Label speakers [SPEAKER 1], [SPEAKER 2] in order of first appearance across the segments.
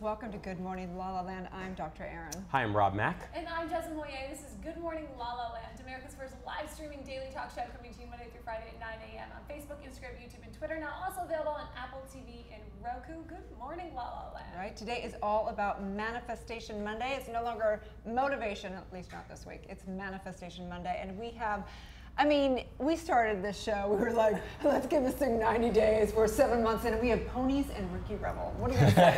[SPEAKER 1] Welcome to Good Morning La La Land. I'm Dr. Erin.
[SPEAKER 2] Hi, I'm Rob Mack.
[SPEAKER 3] And I'm Jessica Moyer. This is Good Morning La La Land, America's first live streaming daily talk show coming to you Monday through Friday at 9 a.m. on Facebook, Instagram, YouTube, and Twitter. Now also available on Apple TV and Roku. Good Morning La La Land.
[SPEAKER 1] Right, today is all about Manifestation Monday. It's no longer motivation, at least not this week. It's Manifestation Monday, and we have, I mean, we started this show, we were like, let's give this thing 90 days. We're 7 months in, and we have ponies and Ricky Rebel. What are you going to say?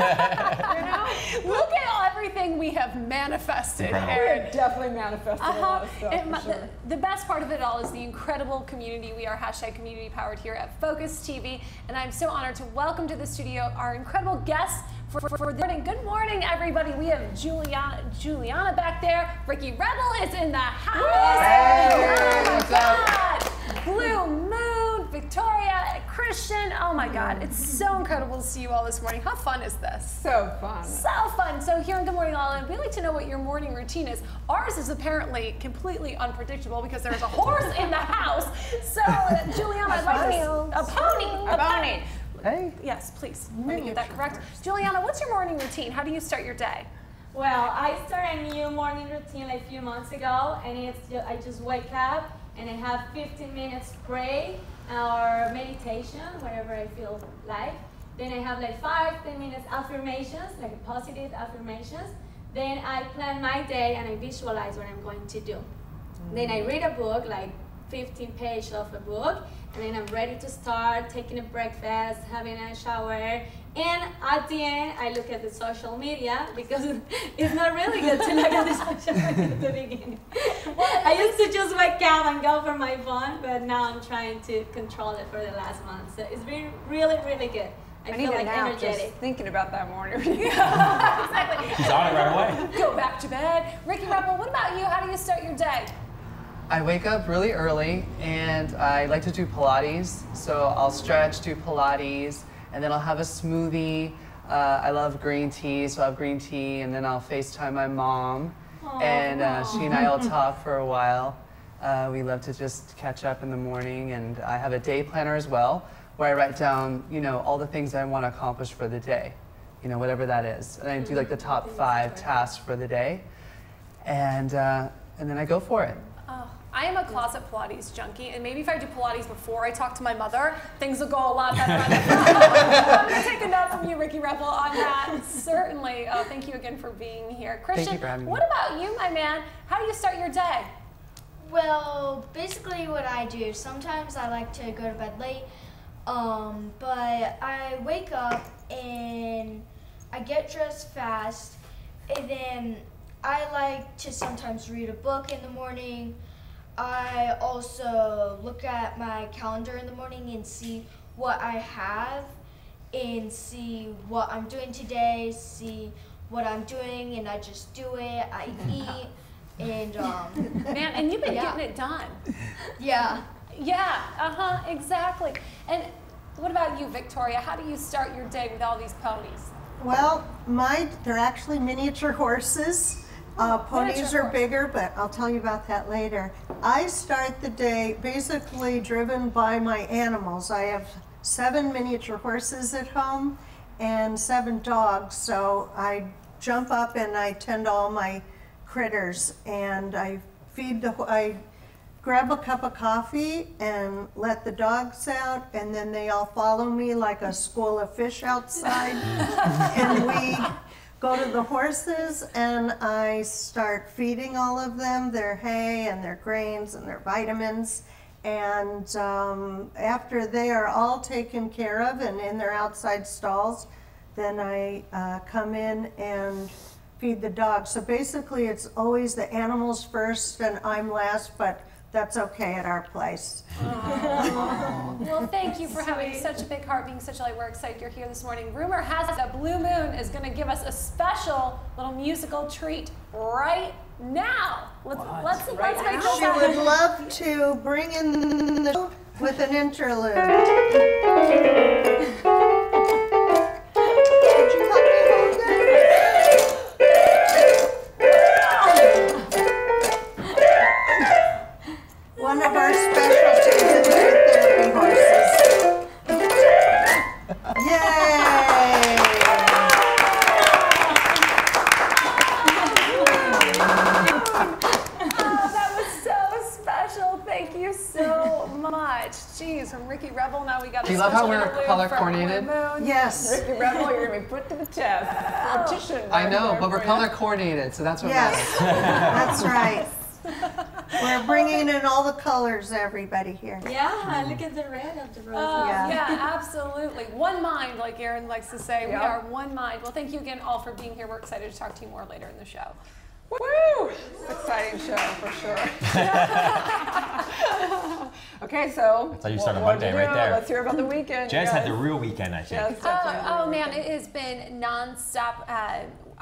[SPEAKER 1] You know?
[SPEAKER 3] Look at everything we have manifested.
[SPEAKER 1] We have definitely manifested a lot of stuff, for sure.
[SPEAKER 3] The best part of it all is the incredible community. We are hashtag community powered here at Focus TV, and I'm so honored to welcome to the studio our incredible guests for the morning. Good morning, everybody. We have Juliana back there. Ricky Rebel is in the house.
[SPEAKER 2] Hey,
[SPEAKER 3] oh
[SPEAKER 2] what's
[SPEAKER 3] my
[SPEAKER 2] up?
[SPEAKER 3] God. Blue Moon, Victoria, Christian. Oh my God, it's so incredible to see you all this morning. How fun is this?
[SPEAKER 1] So fun.
[SPEAKER 3] So fun. So here in Good Morning LaLaland, we like to know what your morning routine is. Ours is apparently completely unpredictable because there's a horse in the house. So Juliana, I'd like to a pony.
[SPEAKER 1] Hey.
[SPEAKER 3] Yes, please. Let me get that correct. Juliana, what's your morning routine? How do you start your day?
[SPEAKER 4] Well, I started a new morning routine like a few months ago, and I just wake up and I have 15 minutes pray or meditation, whatever I feel like. Then I have like 5-10 minutes affirmations, like positive affirmations. Then I plan my day and I visualize what I'm going to do. Then I read a book, like 15 pages of a book, and then I'm ready to start taking a breakfast, having a shower, and at the end I look at the social media because it's not really good to look at the social media at the beginning. I used to just wake up and go for my phone, but now I'm trying to control it for the last month. So it's been really, really good. I feel like energetic.
[SPEAKER 1] Just thinking about that morning.
[SPEAKER 3] Yeah, exactly.
[SPEAKER 2] She's on it right away.
[SPEAKER 3] Go back to bed. Ricky Rebel, what about you? How do you start your day?
[SPEAKER 5] I wake up really early and I like to do Pilates. So I'll stretch, do Pilates, and then I'll have a smoothie. I love green tea, so I'll have green tea, and then I'll FaceTime my mom.
[SPEAKER 4] Aww.
[SPEAKER 5] And she and I will talk for a while. We love to just catch up in the morning, and I have a day planner as well, where I write down, you know, all the things I want to accomplish for the day, you know, whatever that is. And I do like the top 5 tasks for the day, and then I go for it.
[SPEAKER 3] I am a closet Pilates junkie, and maybe if I do Pilates before I talk to my mother, things will go a lot better. I'm going to take a note from you, Ricky Rebel, on that. Certainly. Thank you again for being here. Christian,
[SPEAKER 5] Thank you for having me.
[SPEAKER 3] What about you, my man? How do you start your day?
[SPEAKER 6] Well, basically what I do, sometimes I like to go to bed late, but I wake up and I get dressed fast, and then I like to sometimes read a book in the morning. I also look at my calendar in the morning and see what I have and see what I'm doing today, see what I'm doing, and I just do it. I eat, and
[SPEAKER 3] Man, and you've been getting it done.
[SPEAKER 6] Yeah.
[SPEAKER 3] Yeah, exactly. And what about you, Victoria? How do you start your day with all these ponies?
[SPEAKER 7] Well, they're actually miniature horses. Ponies are bigger, but I'll tell you about that later. I start the day basically driven by my animals. I have 7 miniature horses at home and 7 dogs, so I jump up and I tend to all my critters, and I grab a cup of coffee and let the dogs out, and then they all follow me like a school of fish outside, and we go to the horses, and I start feeding all of them their hay and their grains and their vitamins. And after they are all taken care of and in their outside stalls, then I come in and feed the dogs. So basically it's always the animals first and I'm last, but that's okay at our place.
[SPEAKER 3] Well, thank you for having such a big heart, being such a light. We're excited you're here this morning. Rumor has it that Blue Moon is going to give us a special little musical treat right now. Let's make this
[SPEAKER 7] She would love to bring in the show with an interlude. One of our specialties is therapy horses. Yay!
[SPEAKER 3] Ricky Rebel. Now we got.
[SPEAKER 5] Do you love how we're color coordinated?
[SPEAKER 7] Yes.
[SPEAKER 1] Ricky Rebel, you're gonna be put to the test. Mortician.
[SPEAKER 5] I know, but we're color coordinated, so that's what
[SPEAKER 7] Yes,
[SPEAKER 5] matters.
[SPEAKER 7] that's right. We're bringing in all the colors, everybody here.
[SPEAKER 4] Yeah, look at the red of the roses.
[SPEAKER 3] Yeah, absolutely. One mind, like Erin likes to say. We
[SPEAKER 1] Yep.
[SPEAKER 3] are one mind. Well, thank you again all for being here. We're excited to talk to you more later in the show.
[SPEAKER 1] Woo! It's an exciting show for sure. Okay, so
[SPEAKER 2] That's how you start a
[SPEAKER 1] what'd you
[SPEAKER 2] Monday right
[SPEAKER 1] do?
[SPEAKER 2] there.
[SPEAKER 1] Let's hear about the weekend.
[SPEAKER 2] Jess
[SPEAKER 1] you
[SPEAKER 2] had
[SPEAKER 1] guys.
[SPEAKER 2] the real weekend, I think.
[SPEAKER 1] Jess definitely had the
[SPEAKER 3] Oh
[SPEAKER 1] real
[SPEAKER 3] man,
[SPEAKER 1] weekend.
[SPEAKER 3] it has been nonstop.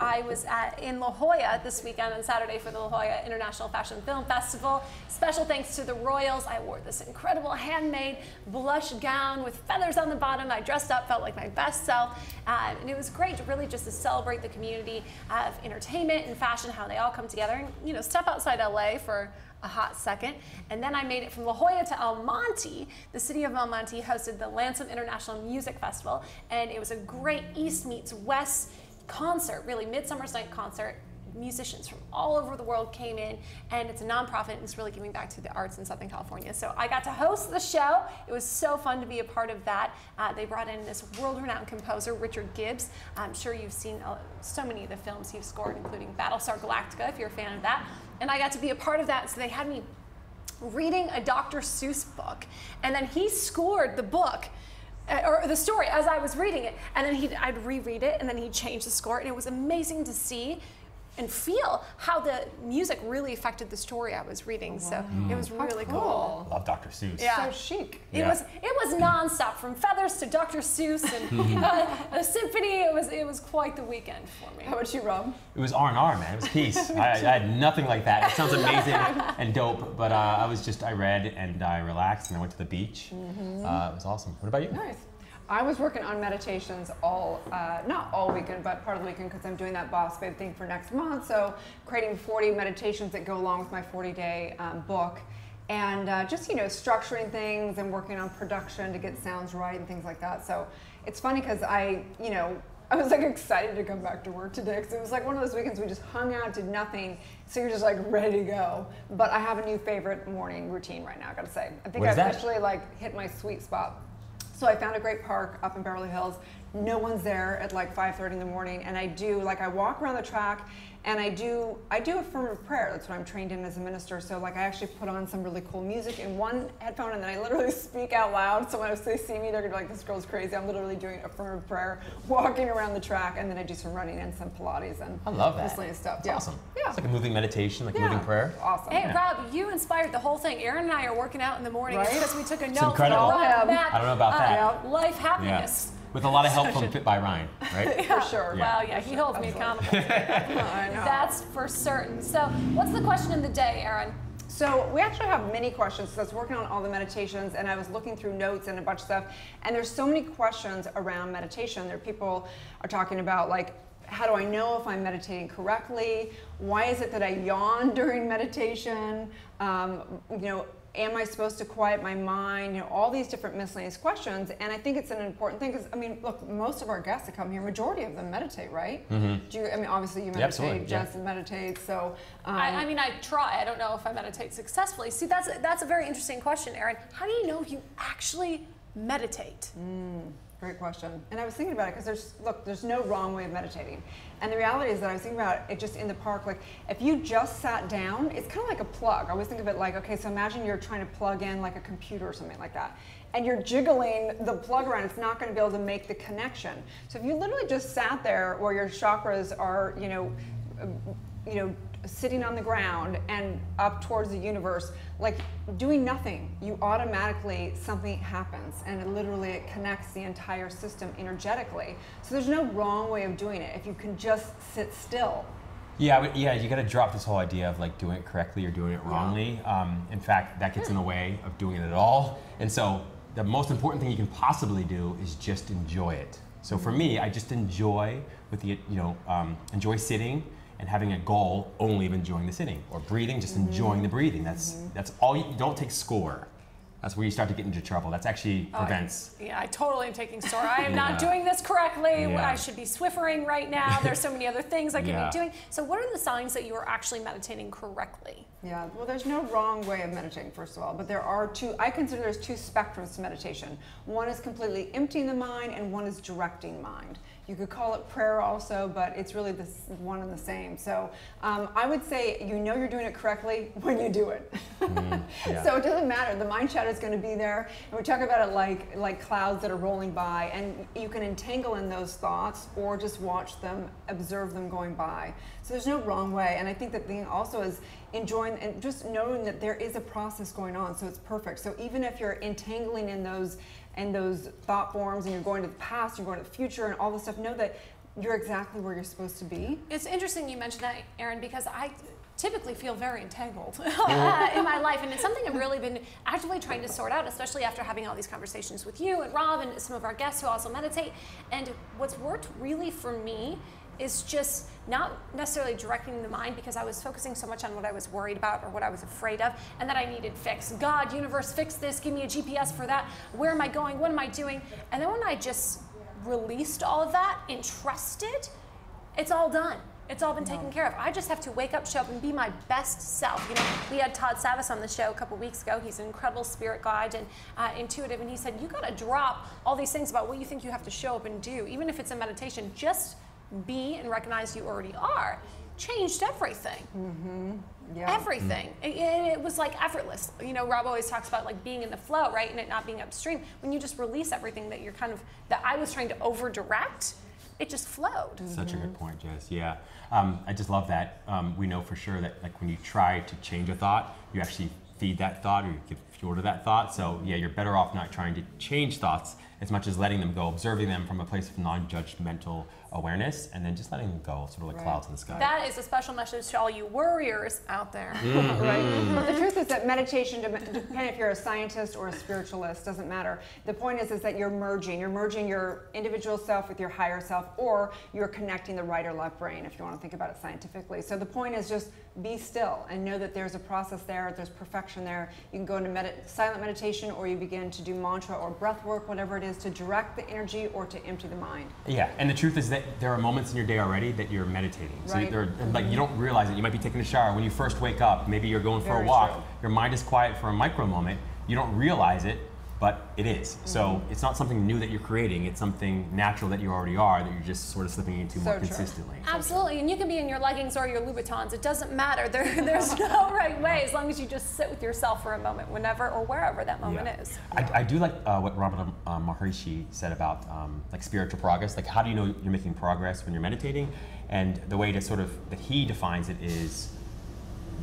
[SPEAKER 3] I was in La Jolla this weekend on Saturday for the La Jolla International Fashion Film Festival. Special thanks to the Royals. I wore this incredible handmade blush gown with feathers on the bottom. I dressed up, felt like my best self. And it was great to really just to celebrate the community of entertainment and fashion, how they all come together and, you know, step outside LA for a hot second. And then I made it from La Jolla to El Monte. The city of El Monte hosted the Lansam International Music Festival. And it was a great East meets West concert, really Midsummer's Night concert. Musicians from all over the world came in, and it's a nonprofit and it's really giving back to the arts in Southern California. So I got to host the show. It was so fun to be a part of that. They brought in this world-renowned composer, Richard Gibbs. I'm sure you've seen so many of the films he's scored, including Battlestar Galactica, if you're a fan of that. And I got to be a part of that, so they had me reading a Dr. Seuss book, and then he scored the book or the story as I was reading it, and then I'd reread it, and then he'd change the score, and it was amazing to see and feel how the music really affected the story I was reading. So it was really cool.
[SPEAKER 2] Love Dr. Seuss.
[SPEAKER 3] Yeah.
[SPEAKER 1] So chic.
[SPEAKER 3] It
[SPEAKER 2] Yeah.
[SPEAKER 3] was nonstop, from feathers to Dr. Seuss and a symphony. It was quite the weekend for me.
[SPEAKER 1] How about you, Rob?
[SPEAKER 2] It was R&R, man. It was peace. I had nothing like that. It sounds amazing and dope, but I read and I relaxed and I went to the beach. It was awesome. What about you?
[SPEAKER 1] Nice. I was working on meditations not all weekend, but part of the weekend because I'm doing that Boss Babe thing for next month. So creating 40 meditations that go along with my 40-day book. And just, you know, structuring things and working on production to get sounds right and things like that. So it's funny because I was like excited to come back to work today because it was like one of those weekends we just hung out, did nothing. So you're just like ready to go. But I have a new favorite morning routine right now, I gotta say. I think
[SPEAKER 2] What is
[SPEAKER 1] I've
[SPEAKER 2] that?
[SPEAKER 1] officially like hit my sweet spot. So I found a great park up in Beverly Hills. No one's there at like 5:30 in the morning, and I walk around the track, and I do affirmative prayer. That's what I'm trained in as a minister. So like I actually put on some really cool music in one headphone, and then I literally speak out loud. So when they see me, they're gonna be like, "This girl's crazy." I'm literally doing affirmative prayer, walking around the track, and then I do some running and some Pilates and
[SPEAKER 2] I love that.
[SPEAKER 1] miscellaneous stuff.
[SPEAKER 2] It's
[SPEAKER 1] Yeah.
[SPEAKER 2] awesome.
[SPEAKER 1] Yeah.
[SPEAKER 2] It's like a moving meditation, like a moving prayer.
[SPEAKER 1] Awesome.
[SPEAKER 3] Hey, Rob, you inspired the whole thing. Erin and I are working out in the morning
[SPEAKER 1] Right?
[SPEAKER 3] because we took a note from
[SPEAKER 2] incredible.
[SPEAKER 3] Rob Matt,
[SPEAKER 2] I don't know about that.
[SPEAKER 3] Life happiness.
[SPEAKER 2] With a lot of help from Fit by Ryan, right?
[SPEAKER 1] For sure.
[SPEAKER 2] Yeah.
[SPEAKER 3] Well, yeah, he holds me accountable.
[SPEAKER 1] I know.
[SPEAKER 3] That's for certain. So, what's the question of the day, Erin?
[SPEAKER 1] So we actually have many questions. So I was working on all the meditations and I was looking through notes and a bunch of stuff. And there's so many questions around meditation. There are people are talking about like, how do I know if I'm meditating correctly? Why is it that I yawn during meditation? Am I supposed to quiet my mind? You know, all these different miscellaneous questions. And I think it's an important thing because, I mean, look, most of our guests that come here, majority of them meditate, right? Do you, I mean, obviously you meditate,
[SPEAKER 2] absolutely, yeah.
[SPEAKER 1] Jess meditates, so.
[SPEAKER 3] I mean, I try. I don't know if I meditate successfully. See, that's a very interesting question, Erin. How do you know if you actually meditate?
[SPEAKER 1] Great question. And I was thinking about it because there's no wrong way of meditating. And the reality is that I was thinking about it just in the park, like if you just sat down, it's kind of like a plug. I always think of it like, okay, so imagine you're trying to plug in like a computer or something like that. And you're jiggling the plug around, it's not going to be able to make the connection. So if you literally just sat there where your chakras are, sitting on the ground and up towards the universe, like doing nothing, you automatically, something happens and it connects the entire system energetically. So there's no wrong way of doing it if you can just sit still.
[SPEAKER 2] Yeah, you got to drop this whole idea of like doing it correctly or doing it wrongly. In fact, that gets in the way of doing it at all. And so the most important thing you can possibly do is just enjoy it. So for me, I just enjoy enjoy sitting and having a goal only of enjoying the sitting, or breathing, just enjoying the breathing. That's all. You don't take score. that's where you start to get into trouble. That's actually prevents.
[SPEAKER 3] Yeah, I totally am taking store. I am not doing this correctly.
[SPEAKER 2] Yeah.
[SPEAKER 3] I should be Swiffering right now. There's so many other things I could
[SPEAKER 2] Yeah.
[SPEAKER 3] be doing. So what are the signs that you are actually meditating correctly?
[SPEAKER 1] Yeah, well, there's no wrong way of meditating, first of all, but there are two, I consider there's two spectrums to meditation. One is completely emptying the mind, and one is directing mind. You could call it prayer also, but it's really this one and the same. So I would say you know you're doing it correctly when you do it.
[SPEAKER 2] Yeah.
[SPEAKER 1] So it doesn't matter. The mind shadow is going to be there. And we talk about it like clouds that are rolling by, and you can entangle in those thoughts or just watch them, observe them going by. So there's no wrong way. And I think that the thing also is enjoying and just knowing that there is a process going on. So it's perfect. So even if you're entangling in those thought forms and you're going to the past, you're going to the future and all this stuff, know that you're exactly where you're supposed to be.
[SPEAKER 3] It's interesting you mentioned that, Erin, because I typically feel very entangled in my life, and it's something I've really been actively trying to sort out, especially after having all these conversations with you and Rob and some of our guests who also meditate. And what's worked really for me is just not necessarily directing the mind, because I was focusing so much on what I was worried about or what I was afraid of, and that I needed fix. God, universe, fix this, give me a GPS for that. Where am I going? What am I doing? And then when I just released all of that and trusted, it's all done. It's all been taken care of. I just have to wake up, show up, and be my best self. You know, we had Todd Savis on the show a couple weeks ago. He's an incredible spirit guide and intuitive, and he said, you gotta drop all these things about what you think you have to show up and do. Even if it's a meditation, just be and recognize you already are. Changed everything.
[SPEAKER 1] Yeah.
[SPEAKER 3] Everything. It was like effortless. You know, Rob always talks about like being in the flow, right? And it not being upstream. When you just release everything that you're that I was trying to over direct, it just flowed.
[SPEAKER 2] Such a good point, Jess. Yeah, I just love that. We know for sure that like when you try to change a thought, you actually feed that thought or you give fuel to that thought. So yeah, you're better off not trying to change thoughts as much as letting them go, observing them from a place of non-judgmental awareness, and then just letting them go, sort of like clouds in the sky.
[SPEAKER 3] That is a special message to all you worriers out there.
[SPEAKER 1] Right. But the truth is that meditation, depending if you're a scientist or a spiritualist, doesn't matter. The point is that you're merging your individual self with your higher self, or you're connecting the right or left brain, if you want to think about it scientifically. So the point is just be still and know that there's a process there, there's perfection there. You can go into silent meditation, or you begin to do mantra or breath work, whatever it is, to direct the energy or to empty the mind.
[SPEAKER 2] Yeah, and the truth is that there are moments in your day already that you're meditating. So
[SPEAKER 1] Right.
[SPEAKER 2] like you don't realize it. You might be taking a shower. When you first wake up, maybe you're going for
[SPEAKER 1] Very
[SPEAKER 2] a walk.
[SPEAKER 1] true.
[SPEAKER 2] Your mind is quiet for a micro moment. You don't realize it, but it is. So it's not something new that you're creating. It's something natural that you already are, that you're just sort of slipping into more
[SPEAKER 1] So true.
[SPEAKER 2] consistently.
[SPEAKER 3] Absolutely, and you can be in your leggings or your Louboutins. It doesn't matter. There's no right way, as long as you just sit with yourself for a moment, whenever or wherever that moment is.
[SPEAKER 2] I do like what Ramana Maharishi said about like spiritual progress. Like, how do you know you're making progress when you're meditating? And the way to sort of that he defines it is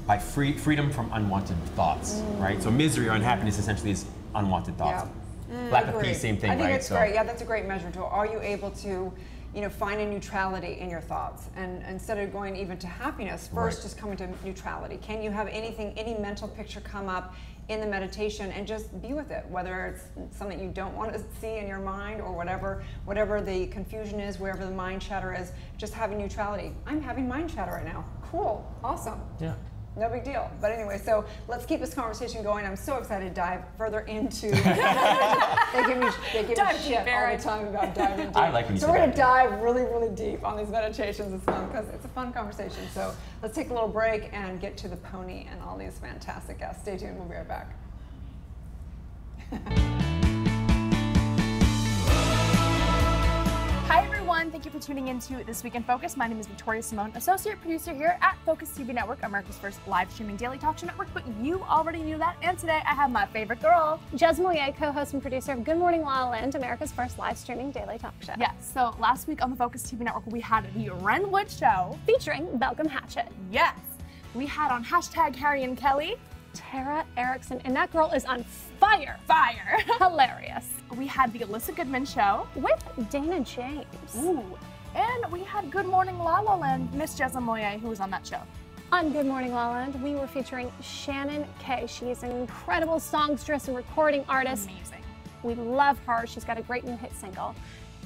[SPEAKER 2] by freedom from unwanted thoughts, right? So misery or unhappiness essentially is unwanted thoughts. Lack of peace, same thing,
[SPEAKER 1] I think
[SPEAKER 2] right?
[SPEAKER 1] it's great. Yeah, that's a great measure tool. Are you able to, find a neutrality in your thoughts, and instead of going even to happiness, first just coming to neutrality? Can you have any mental picture come up in the meditation and just be with it, whether it's something you don't want to see in your mind or whatever the confusion is, wherever the mind chatter is, just having neutrality. I'm having mind chatter right now. Cool, awesome.
[SPEAKER 2] Yeah.
[SPEAKER 1] No big deal. But anyway, so let's keep this conversation going. I'm so excited to dive further into. they give me
[SPEAKER 3] Dive
[SPEAKER 1] shit
[SPEAKER 3] deep,
[SPEAKER 1] all
[SPEAKER 3] Erin.
[SPEAKER 1] the time about diving deep.
[SPEAKER 2] I like when you
[SPEAKER 1] So
[SPEAKER 2] say
[SPEAKER 1] we're
[SPEAKER 2] that.
[SPEAKER 1] gonna dive really, really deep on these meditations. It's fun because it's a fun conversation. So let's take a little break and get to the pony and all these fantastic guests. Stay tuned. We'll be right back.
[SPEAKER 8] Hi everyone, thank you for tuning into This Week in Focus. My name is Victoria Simone, associate producer here at Focus TV Network, America's first live streaming daily talk show network, but you already knew that. And today I have my favorite girl.
[SPEAKER 3] Jez Moye, co-host and producer of Good Morning LALALAND, America's first live streaming daily talk show.
[SPEAKER 8] Yes, so last week on the Focus TV Network, we had the Renwood Show.
[SPEAKER 3] Featuring Belgium Hatchet,
[SPEAKER 8] Yes, we had on hashtag Harry and Kelly.
[SPEAKER 3] Tara Erickson, and that girl is on fire.
[SPEAKER 8] Fire.
[SPEAKER 3] Hilarious.
[SPEAKER 8] We had the Alyssa Goodman Show.
[SPEAKER 3] With Dana James.
[SPEAKER 8] Ooh. And we had Good Morning La La Land, Miss Jeza Moye, who was on that show.
[SPEAKER 3] On Good Morning LALALAND, we were featuring Shannon Kay. She is an incredible songstress and recording artist.
[SPEAKER 8] Amazing.
[SPEAKER 3] We love her. She's got a great new hit single.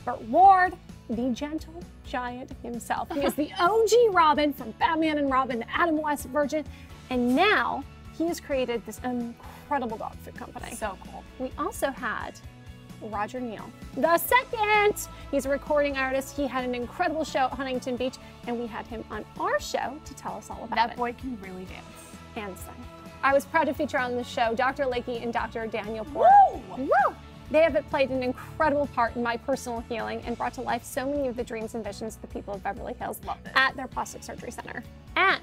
[SPEAKER 3] Burt Ward, the gentle giant himself. He is the OG Robin from Batman and Robin, Adam West Virgin, and now he has created this incredible dog food company.
[SPEAKER 8] So cool.
[SPEAKER 3] We also had Roger Neal, the second. He's a recording artist. He had an incredible show at Huntington Beach, and we had him on our show to tell us all about it.
[SPEAKER 8] That boy can really dance.
[SPEAKER 3] And sing. I was proud to feature on the show Dr. Lakey and Dr. Daniel Port.
[SPEAKER 8] Woo!
[SPEAKER 3] Woo! They have played an incredible part in my personal healing and brought to life so many of the dreams and visions of the people of Beverly Hills at their plastic surgery center. And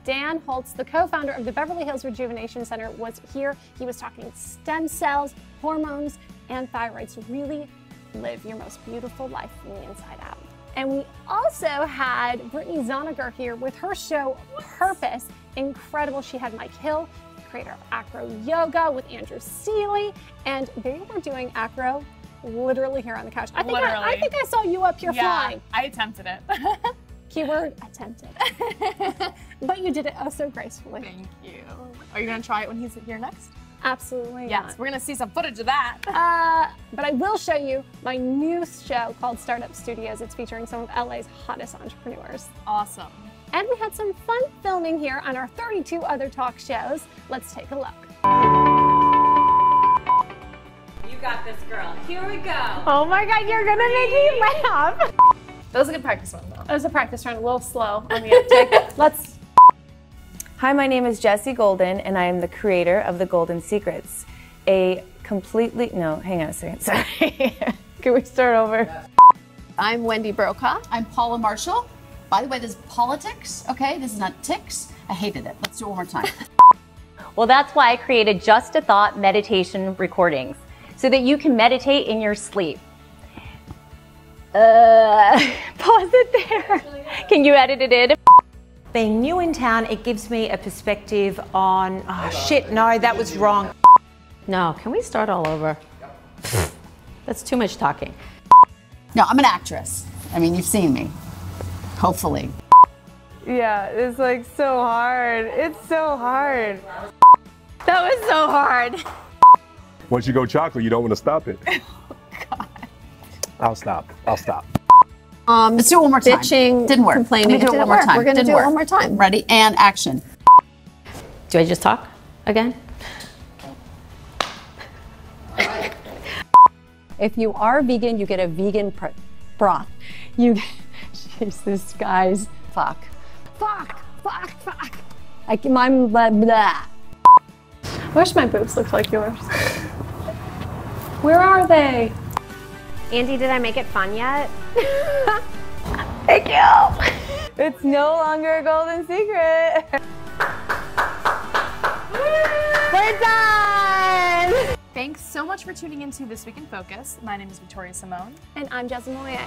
[SPEAKER 3] Dan Holtz, the co-founder of the Beverly Hills Rejuvenation Center, was here. He was talking stem cells, hormones, and thyroid to really live your most beautiful life from the inside out. And we also had Brittany Zoniger here with her show Purpose. Incredible. She had Mike Hill, creator of Acro Yoga, with Andrew Seeley, and they were doing acro literally here on the couch. I think I saw you up here flying.
[SPEAKER 8] I attempted it.
[SPEAKER 3] Keyword attempted. But you did it oh so gracefully.
[SPEAKER 8] Thank you. Are you gonna try it when he's here next?
[SPEAKER 3] Absolutely.
[SPEAKER 8] Yes,
[SPEAKER 3] not.
[SPEAKER 8] we're gonna see some footage of that.
[SPEAKER 3] But I will show you my new show called Startup Studios. It's featuring some of LA's hottest entrepreneurs.
[SPEAKER 8] Awesome.
[SPEAKER 3] And we had some fun filming here on our 32 other talk shows. Let's take a look.
[SPEAKER 9] You got this, girl. Here we go.
[SPEAKER 3] Oh my God, you're gonna make me laugh.
[SPEAKER 8] That was a good practice run, though.
[SPEAKER 3] It was a practice run, a little slow on the uptake. Let's.
[SPEAKER 10] Hi, my name is Jessie Golden, and I am the creator of The Golden Secrets. A completely, no, hang on a second, sorry. Can we start over?
[SPEAKER 11] I'm Wendy Brokaw. I'm Paula Marshall. By the way, this is politics, okay? This is not ticks. I hated it. Let's do it one more time.
[SPEAKER 12] Well, that's why I created Just a Thought meditation recordings, so that you can meditate in your sleep. Pause it there. Can you edit it in?
[SPEAKER 13] Being new in town, it gives me a perspective on, oh shit, no, that was wrong.
[SPEAKER 12] No, can we start all over? That's too much talking.
[SPEAKER 11] No, I'm an actress. I mean, you've seen me. Hopefully.
[SPEAKER 10] Yeah, it's like so hard. It's so hard. That was so hard.
[SPEAKER 14] Once you go chocolate, you don't want to stop it.
[SPEAKER 10] Oh, God.
[SPEAKER 14] I'll stop.
[SPEAKER 11] Let's do it one more time.
[SPEAKER 3] Bitching,
[SPEAKER 11] Didn't work.
[SPEAKER 3] complaining.
[SPEAKER 11] Let me do it one more time.
[SPEAKER 3] We're gonna do it one more time.
[SPEAKER 11] Ready? And action.
[SPEAKER 12] Do I just talk again? If you are vegan, you get a vegan broth. Jesus, guys. Fuck. I'm blah, blah.
[SPEAKER 3] I wish my boobs looked like yours. Where are they?
[SPEAKER 12] Andy, did I make it fun yet?
[SPEAKER 10] Thank you. It's no longer a golden secret. We're done.
[SPEAKER 8] Thanks so much for tuning into This Week in Focus. My name is Victoria Simone.
[SPEAKER 3] And I'm Jessie Moyer.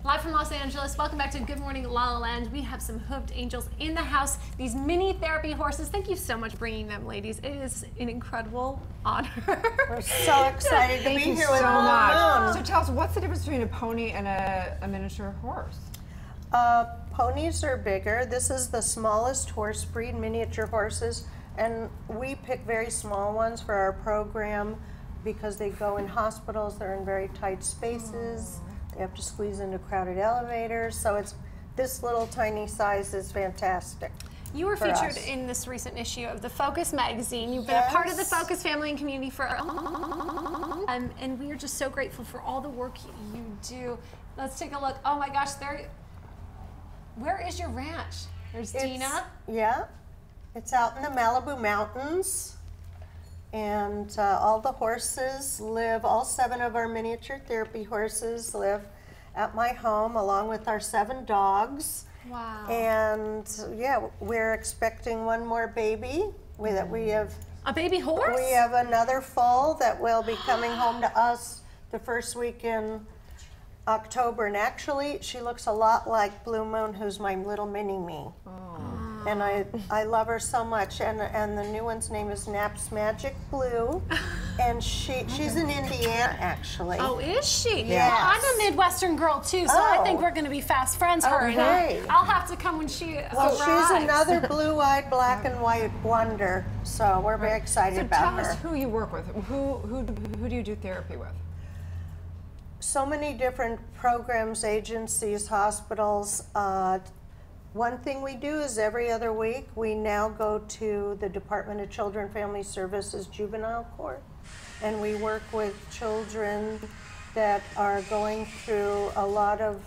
[SPEAKER 3] Live from Los Angeles, welcome back to Good Morning La La Land. We have some hoofed angels in the house, these mini therapy horses. Thank you so much for bringing them, ladies. It is an incredible honor.
[SPEAKER 7] We're so excited to be here with
[SPEAKER 3] so
[SPEAKER 7] you.
[SPEAKER 3] much.
[SPEAKER 1] So tell us, what's the difference between a pony and a miniature horse?
[SPEAKER 7] Ponies are bigger. This is the smallest horse breed, miniature horses, and we pick very small ones for our program because they go in hospitals, they're in very tight spaces, they have to squeeze into crowded elevators, so it's this little tiny size is fantastic.
[SPEAKER 3] You were featured in this recent issue of the Focus magazine. You've been a part of the Focus family and community for and we are just so grateful for all the work you do. Let's take a look. Oh my gosh, where is your ranch? There's Dina.
[SPEAKER 7] Yeah, it's out in the Malibu Mountains. And all the horses live, all 7 of our miniature therapy horses live at my home along with our 7 dogs.
[SPEAKER 3] Wow.
[SPEAKER 7] And yeah, we're expecting one more baby that we have.
[SPEAKER 3] A baby horse?
[SPEAKER 7] We have another foal that will be coming home to us the first week in October. And actually, she looks a lot like Blue Moon, who's my little mini-me. And I love her so much. And the new one's name is Nap's Magic Blue. And she's in Indiana, actually.
[SPEAKER 3] Oh, is she?
[SPEAKER 7] Yes.
[SPEAKER 3] Well, I'm a Midwestern girl, too, so I think we're going to be fast friends, her and I. I'll have to come when she arrives.
[SPEAKER 7] She's another blue-eyed black and white wonder. So we're very excited about her.
[SPEAKER 1] Tell us who you work with. Who do you do therapy with?
[SPEAKER 7] So many different programs, agencies, hospitals. One thing we do is every other week we now go to the Department of Children and Family Services Juvenile Court, and we work with children that are going through a lot of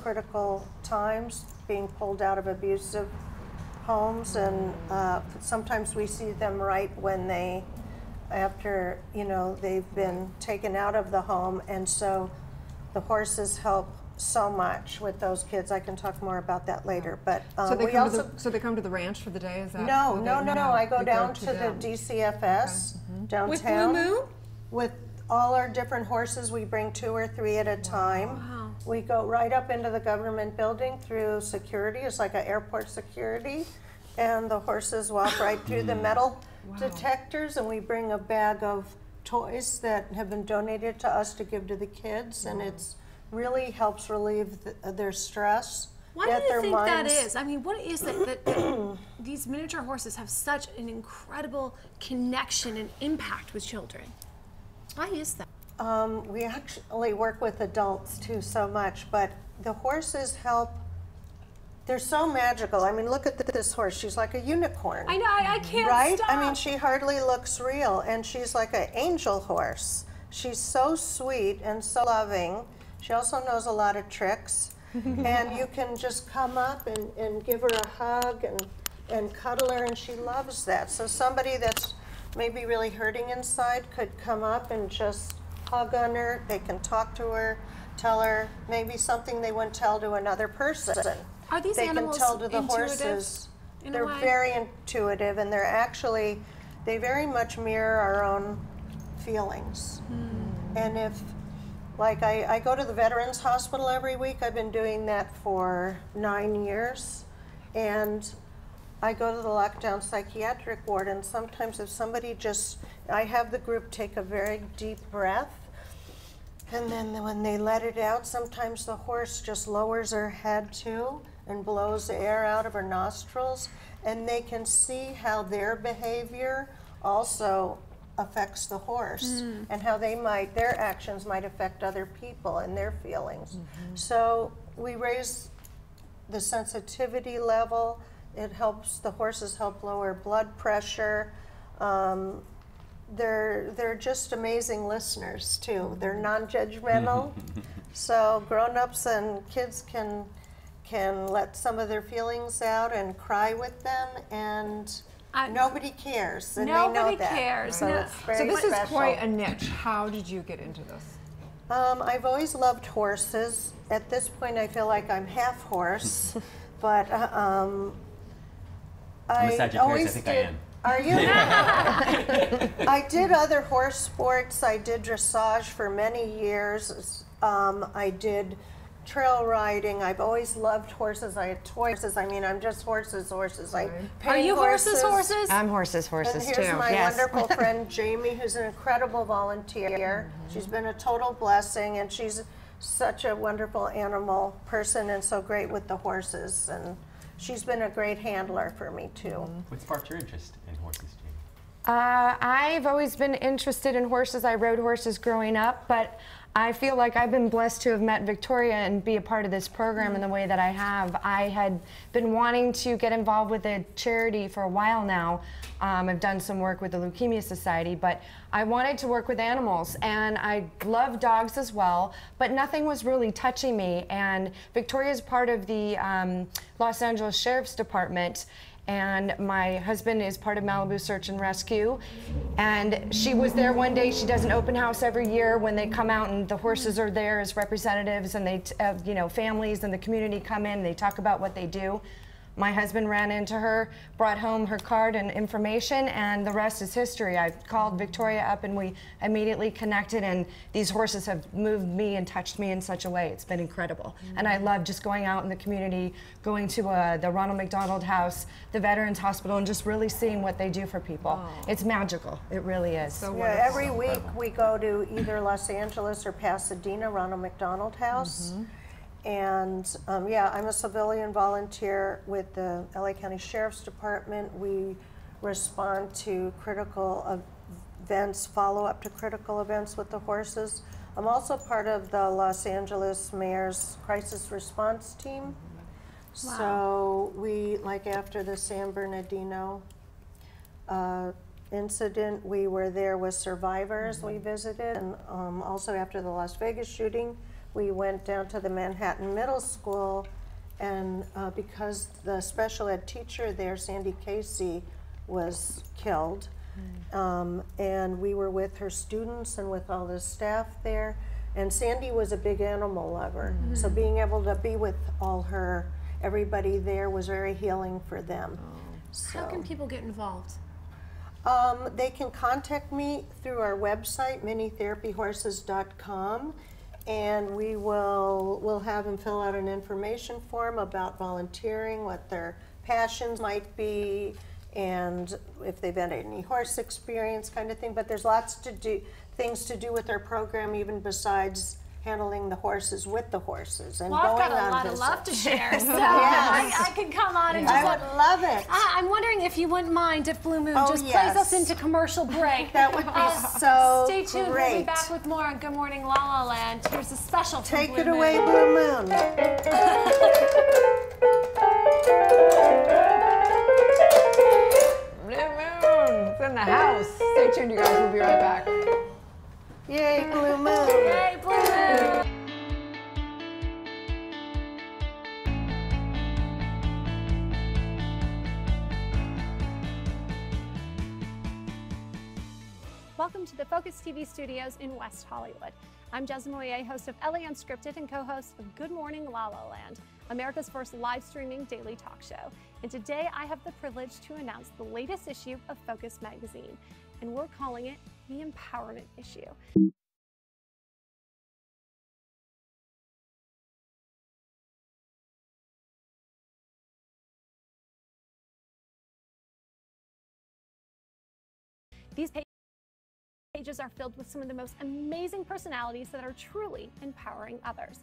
[SPEAKER 7] critical times, being pulled out of abusive homes, and sometimes we see them right when after they've been taken out of the home, and so the horses help so much with those kids. I can talk more about that later, but
[SPEAKER 1] so they come to the ranch for the day. Is that
[SPEAKER 7] no? I go down to the DCFS downtown
[SPEAKER 3] with Blue Moon.
[SPEAKER 7] With all our different horses, we bring 2 or 3 at a time.
[SPEAKER 3] Wow.
[SPEAKER 7] We go right up into the government building through security. It's like an airport security, and the horses walk right through the metal detectors, and we bring a bag of toys that have been donated to us to give to the kids, and it's really helps relieve their stress.
[SPEAKER 3] Why do you think that is? I mean, what is it that these miniature horses have such an incredible connection and impact with children? Why is that?
[SPEAKER 7] We actually work with adults too so much, but the horses help. They're so magical. I mean, look at this horse. She's like a unicorn.
[SPEAKER 3] I know, I can't
[SPEAKER 7] right?
[SPEAKER 3] stop.
[SPEAKER 7] I mean, she hardly looks real, and she's like an angel horse. She's so sweet and so loving. She also knows a lot of tricks, and you can just come up and give her a hug and cuddle her, and she loves that. So somebody that's maybe really hurting inside could come up and just hug on her. They can talk to her, tell her maybe something they wouldn't tell to another person.
[SPEAKER 3] Are these animals
[SPEAKER 7] they can tell to the
[SPEAKER 3] intuitive
[SPEAKER 7] horses.
[SPEAKER 3] in
[SPEAKER 7] They're
[SPEAKER 3] a way?
[SPEAKER 7] very intuitive, and they very much mirror our own feelings. And if, like I go to the Veterans Hospital every week. I've been doing that for 9 years. And I go to the lockdown psychiatric ward, and sometimes if somebody I have the group take a very deep breath, and then when they let it out, sometimes the horse just lowers her head too and blows the air out of her nostrils, and they can see how their behavior also affects the horse and how their actions might affect other people and their feelings. So we raise the sensitivity level. It helps, the horses help lower blood pressure. They're just amazing listeners too. They're non-judgmental. So grown-ups and kids can let some of their feelings out and cry with them, and nobody cares, and they know that.
[SPEAKER 3] Cares.
[SPEAKER 7] So, it's very
[SPEAKER 1] so this
[SPEAKER 7] special.
[SPEAKER 1] is quite a niche. How did you get into this?
[SPEAKER 7] I've always loved horses. At this point, I feel like I'm half horse, but
[SPEAKER 2] I'm a Sagittarius, I think I am.
[SPEAKER 7] Are you? I did other horse sports. I did dressage for many years. I did trail riding. I've always loved horses. I had toys. I mean, I'm just horses. I
[SPEAKER 3] Are you horses?
[SPEAKER 13] I'm horses too.
[SPEAKER 7] And here's my wonderful friend Jamie, who's an incredible volunteer. She's been a total blessing, and she's such a wonderful animal person and so great with the horses. And she's been a great handler for me too.
[SPEAKER 2] What sparked your interest in horses, Jamie?
[SPEAKER 15] I've always been interested in horses. I rode horses growing up, but I feel like I've been blessed to have met Victoria and be a part of this program in the way that I have. I had been wanting to get involved with a charity for a while now. I've done some work with the Leukemia Society, but I wanted to work with animals, and I love dogs as well, but nothing was really touching me. And Victoria's part of the Los Angeles Sheriff's Department, and my husband is part of Malibu Search and Rescue. And she was there one day. She does an open house every year when they come out, and the horses are there as representatives, and they, you know, families and the community come in, and they talk about what they do. My husband ran into her, brought home her card and information, and the rest is history. I called Victoria up, and we immediately connected, and these horses have moved me and touched me in such a way. It's been incredible. And I love just going out in the community, going to the Ronald McDonald House, the Veterans Hospital, and just really seeing what they do for people. It's magical. It really is.
[SPEAKER 7] So every week we go to either Los Angeles or Pasadena, Ronald McDonald House. And yeah, I'm a civilian volunteer with the LA County Sheriff's Department. We respond to critical events, follow up to critical events with the horses. I'm also part of the Los Angeles Mayor's crisis response team. So we, like after the San Bernardino incident, we were there with survivors we visited, and also after the Las Vegas shooting, we went down to the Manhattan Middle School, and because the special ed teacher there, Sandy Casey, was killed, and we were with her students and with all the staff there, and Sandy was a big animal lover, so being able to be with everybody there was very healing for them. So.
[SPEAKER 3] How can people get involved?
[SPEAKER 7] They can contact me through our website, minitherapyhorses.com. And we'll have them fill out an information form about volunteering, what their passions might be, and if they've had any horse experience kind of thing. But there's lots things to do with our program, even besides handling the horses with the horses and
[SPEAKER 3] well,
[SPEAKER 7] going
[SPEAKER 3] I've got a lot
[SPEAKER 7] visits.
[SPEAKER 3] of love to share, so
[SPEAKER 7] yes.
[SPEAKER 3] I could come on and just.
[SPEAKER 7] I would love it.
[SPEAKER 3] I'm wondering if you wouldn't mind if Blue Moon just plays us into commercial break.
[SPEAKER 7] That would be so
[SPEAKER 3] Stay tuned.
[SPEAKER 7] great.
[SPEAKER 3] We'll be back with more on Good Morning La La Land. Here's a special from
[SPEAKER 7] Take
[SPEAKER 3] Blue
[SPEAKER 7] it
[SPEAKER 3] Moon.
[SPEAKER 7] away, Blue Moon.
[SPEAKER 1] Blue Moon, it's in the house. Stay tuned, you guys. We'll be right back.
[SPEAKER 7] Yay, Blue Moon.
[SPEAKER 3] Yay, Blue Moon. Welcome to the Focus TV studios in West Hollywood. I'm Jessica Moyer, host of LA Unscripted and co-host of Good Morning La La Land, America's first live streaming daily talk show. And today I have the privilege to announce the latest issue of Focus magazine, and we're calling it the Empowerment Issue. These pages are filled with some of the most amazing personalities that are truly empowering others.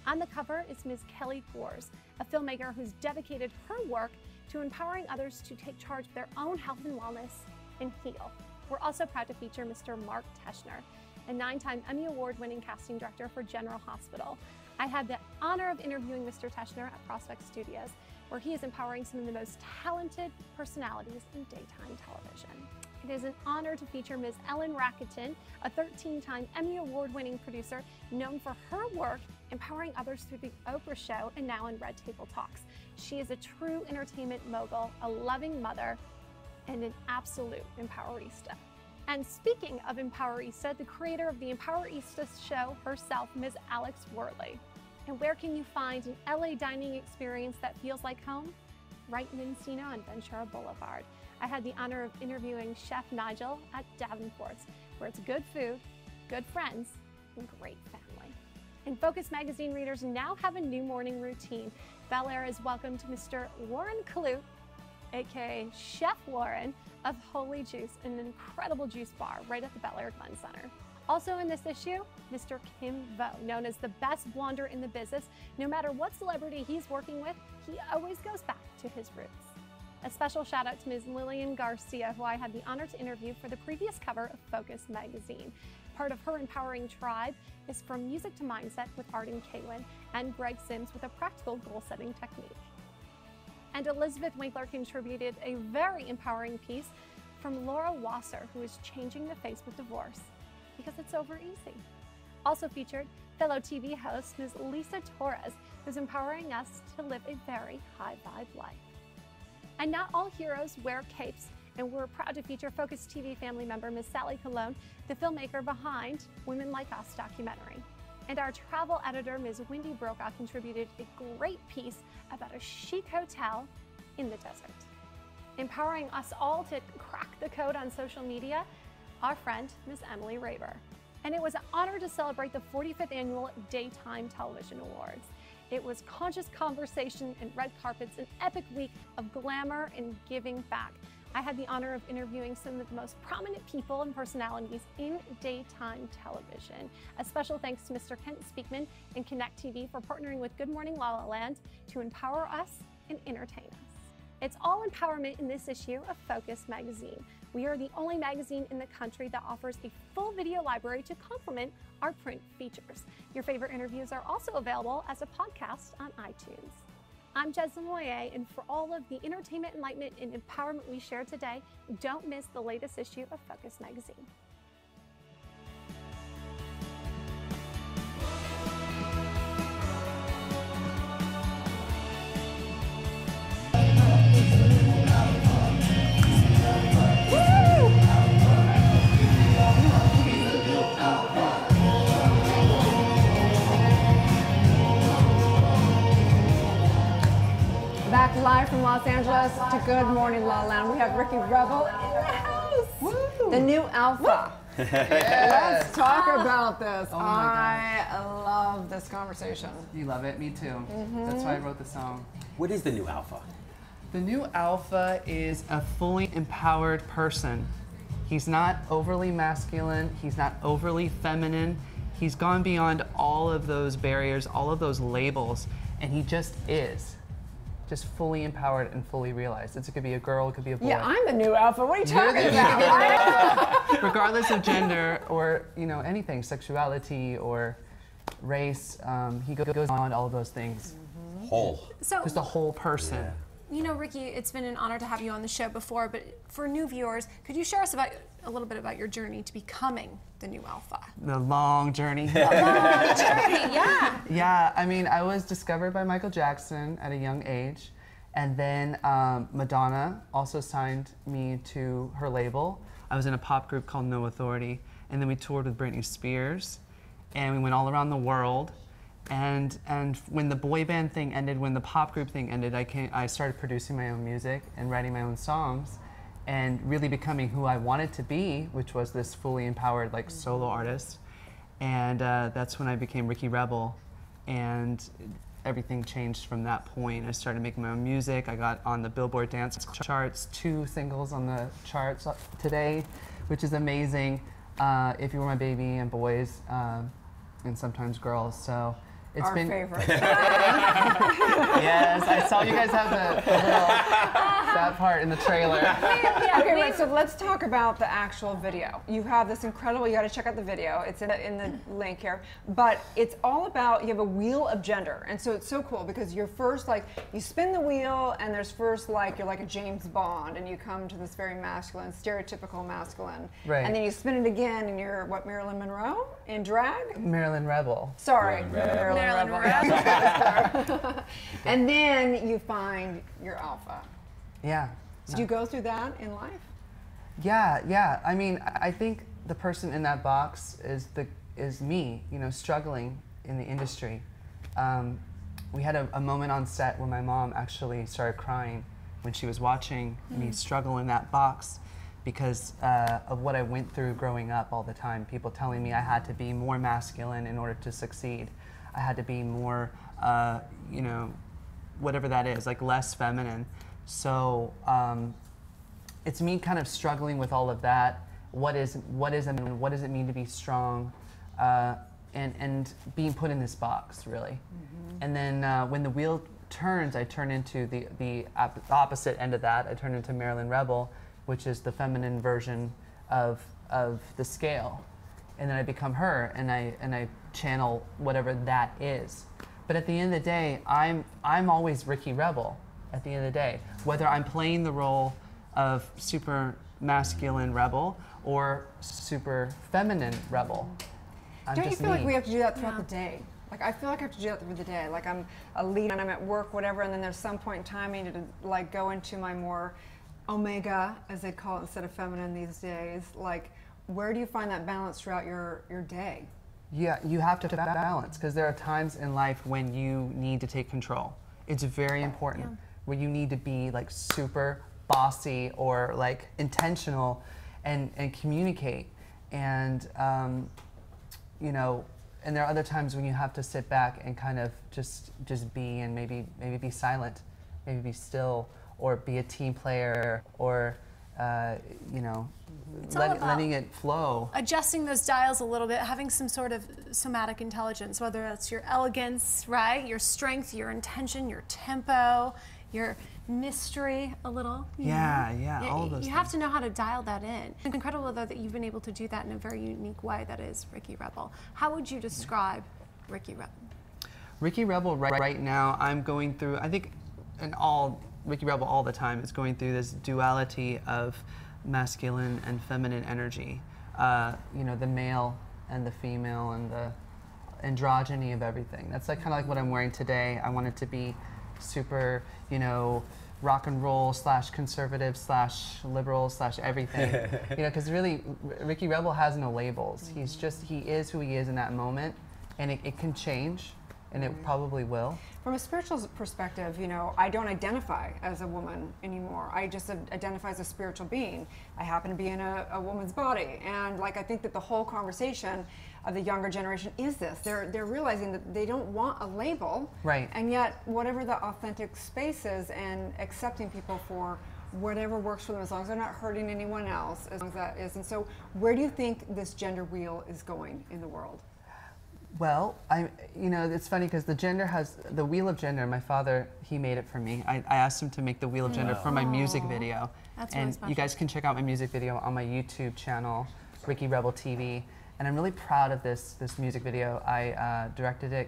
[SPEAKER 3] On the cover is Ms. Kelly Gores, a filmmaker who's dedicated her work to empowering others to take charge of their own health and wellness and heal. We're also proud to feature Mr. Mark Teschner, a 9-time Emmy Award-winning casting director for General Hospital. I had the honor of interviewing Mr. Teschner at Prospect Studios, where he is empowering some of the most talented personalities in daytime television. It is an honor to feature Ms. Ellen Rakuten, a 13-time Emmy Award-winning producer known for her work empowering others through The Oprah Show and now in Red Table Talks. She is a true entertainment mogul, a loving mother, and an absolute empowerista. And speaking of empowerista, the creator of the Empowerista show herself, Ms. Alex Worley. And where can you find an LA dining experience that feels like home? Right in Encino on Ventura Boulevard. I had the honor of interviewing Chef Nigel at Davenport's, where it's good food, good friends, and great family. And Focus magazine readers now have a new morning routine. Bel Air has welcomed Mr. Warren Kalut, aka Chef Warren of Holy Juice, an incredible juice bar right at the Bel Air Glen Center. Also in this issue, Mr. Kim Vo, known as the best blonder in the business. No matter what celebrity he's working with, he always goes back to his roots. A special shout out to Ms. Lillian Garcia, who I had the honor to interview for the previous cover of Focus magazine. Part of her empowering tribe is From Music to Mindset with Arden Kaelin and Greg Sims with a practical goal-setting technique. And Elizabeth Winkler contributed a very empowering piece from Laura Wasser, who is changing the face with divorce because it's over easy. Also featured fellow TV host Ms. Lisa Torres, who's empowering us to live a very high vibe life. And not all heroes wear capes, and we're proud to feature Focus TV family member Ms. Sally Colon, the filmmaker behind Women Like Us documentary. And our travel editor, Ms. Wendy Brokaw, contributed a great piece about a chic hotel in the desert. Empowering us all to crack the code on social media, our friend, Ms. Emily Raber. And it was an honor to celebrate the 45th annual Daytime Television Awards. It was conscious conversation and red carpets, an epic week of glamour and giving back. I had the honor of interviewing some of the most prominent people and personalities in daytime television. A special thanks to Mr. Kent Speakman and Connect TV for partnering with Good Morning LaLaLand to empower us and entertain us. It's all empowerment in this issue of Focus magazine. We are the only magazine in the country that offers a full video library to complement our print features. Your favorite interviews are also available as a podcast on iTunes. I'm Jessamine Moyer, and for all of the entertainment, enlightenment, and empowerment we share today, don't miss the latest issue of Focus magazine.
[SPEAKER 1] Back live from Los Angeles to Good Morning LaLaLand. We have Ricky Rebel in the house. Woo. The new alpha. Let's talk about this.
[SPEAKER 5] Oh my
[SPEAKER 1] I love this conversation.
[SPEAKER 5] You love it? Me too. That's why I wrote the song.
[SPEAKER 2] What is the new alpha?
[SPEAKER 5] The new alpha is a fully empowered person. He's not overly masculine. He's not overly feminine. He's gone beyond all of those barriers, all of those labels, and he just is. Just fully empowered and fully realized. It could be a girl, it could be a boy.
[SPEAKER 1] Yeah, I'm the new alpha. What are you talking about?
[SPEAKER 5] Regardless of gender or anything, sexuality or race, he goes on all of those things.
[SPEAKER 2] Whole.
[SPEAKER 3] So,
[SPEAKER 5] just a whole person.
[SPEAKER 2] Yeah.
[SPEAKER 3] You know, Ricky, it's been an honor to have you on the show before, but for new viewers, could you share us a little bit about your journey to becoming the new alpha?
[SPEAKER 5] The long journey.
[SPEAKER 3] Yeah.
[SPEAKER 5] Yeah, I mean, I was discovered by Michael Jackson at a young age, and then Madonna also signed me to her label. I was in a pop group called No Authority, and then we toured with Britney Spears, and we went all around the world. And when the boy band thing ended, when the pop group thing ended, I started producing my own music and writing my own songs, and really becoming who I wanted to be, which was this fully empowered solo artist. And that's when I became Ricky Rebel, and everything changed from that point. I started making my own music. I got on the Billboard dance charts, 2 singles on the charts today, which is amazing. If You Were My Baby and Boys, and sometimes Girls. So it's
[SPEAKER 1] Our
[SPEAKER 5] been
[SPEAKER 1] favorite.
[SPEAKER 5] Yes, I saw you guys have that part in the trailer.
[SPEAKER 1] Okay, right, so let's talk about the actual video. You have this incredible, you gotta check out the video. It's in the link here. But it's all about, you have a wheel of gender. And so it's so cool because you're first you spin the wheel and there's first you're like a James Bond and you come to this very masculine, stereotypical masculine.
[SPEAKER 5] Right.
[SPEAKER 1] And then you spin it again and you're, what, Marilyn Monroe in drag?
[SPEAKER 5] Marilyn Rebel.
[SPEAKER 1] Sorry,
[SPEAKER 5] Marilyn
[SPEAKER 1] Marilyn Rebel. And then you find your alpha.
[SPEAKER 5] Yeah.
[SPEAKER 1] Did you go through that in life?
[SPEAKER 5] Yeah. I mean, I think the person in that box is me, struggling in the industry. We had a moment on set where my mom actually started crying when she was watching me struggle in that box, because of what I went through growing up all the time. People telling me I had to be more masculine in order to succeed. I had to be more, you know, whatever that is, like less feminine. So it's me kind of struggling with all of that. What does it mean to be strong? And being put in this box, really. And then when the wheel turns, I turn into the opposite end of that. I turn into Marilyn Rebel, which is the feminine version of the scale. And then I become her, and I channel whatever that is. But at the end of the day, I'm always Ricky Rebel. At the end of the day, whether I'm playing the role of super masculine rebel or super feminine rebel.
[SPEAKER 1] Don't you feel like we have to do that throughout the day? Like, I feel like I have to do that through the day. Like, I'm a lead and I'm at work, whatever, and then there's some point in time I need to, like, go into my more omega, as they call it, instead of feminine these days. Like, where do you find that balance throughout your day?
[SPEAKER 5] Yeah, you have to balance, because there are times in life when you need to take control. It's very important, where you need to be, like, super bossy or, like, intentional and communicate. And, you know, and there are other times when you have to sit back and kind of just be, and maybe be silent, maybe be still, or be a team player, or you know, letting it flow.
[SPEAKER 3] Adjusting those dials a little bit, having some sort of somatic intelligence, whether that's your elegance, right, your strength, your intention, your tempo, your mystery a little.
[SPEAKER 5] Yeah, all of those
[SPEAKER 3] You have to know how to dial that in. It's incredible, though, that you've been able to do that in a very unique way that is Ricky Rebel. How would you describe Ricky Rebel?
[SPEAKER 5] Ricky Rebel right now, I'm going through, I think, Ricky Rebel all the time is going through this duality of masculine and feminine energy. You know, the male and the female and the androgyny of everything. That's like kind of like what I'm wearing today. I want it to be super, you know, rock and roll / conservative / liberal / everything. You know, because really, Ricky Rebel has no labels. He is who he is in that moment, and it can change, and it probably will.
[SPEAKER 1] From a spiritual perspective, you know, I don't identify as a woman anymore. I just identify as a spiritual being. I happen to be in a woman's body, and like I think that the whole conversation of the younger generation is this. They're realizing that they don't want a label,
[SPEAKER 5] right?
[SPEAKER 1] And yet, whatever the authentic space is, and accepting people for whatever works for them, as long as they're not hurting anyone else, as long as that is. And so, where do you think this gender wheel is going in the world?
[SPEAKER 5] Well, you know, it's funny because the wheel of gender. My father, he made it for me. I asked him to make the wheel of gender for my music video.
[SPEAKER 3] That's really special.
[SPEAKER 5] You guys can check out my music video on my YouTube channel, Ricky Rebel TV. And I'm really proud of this music video. I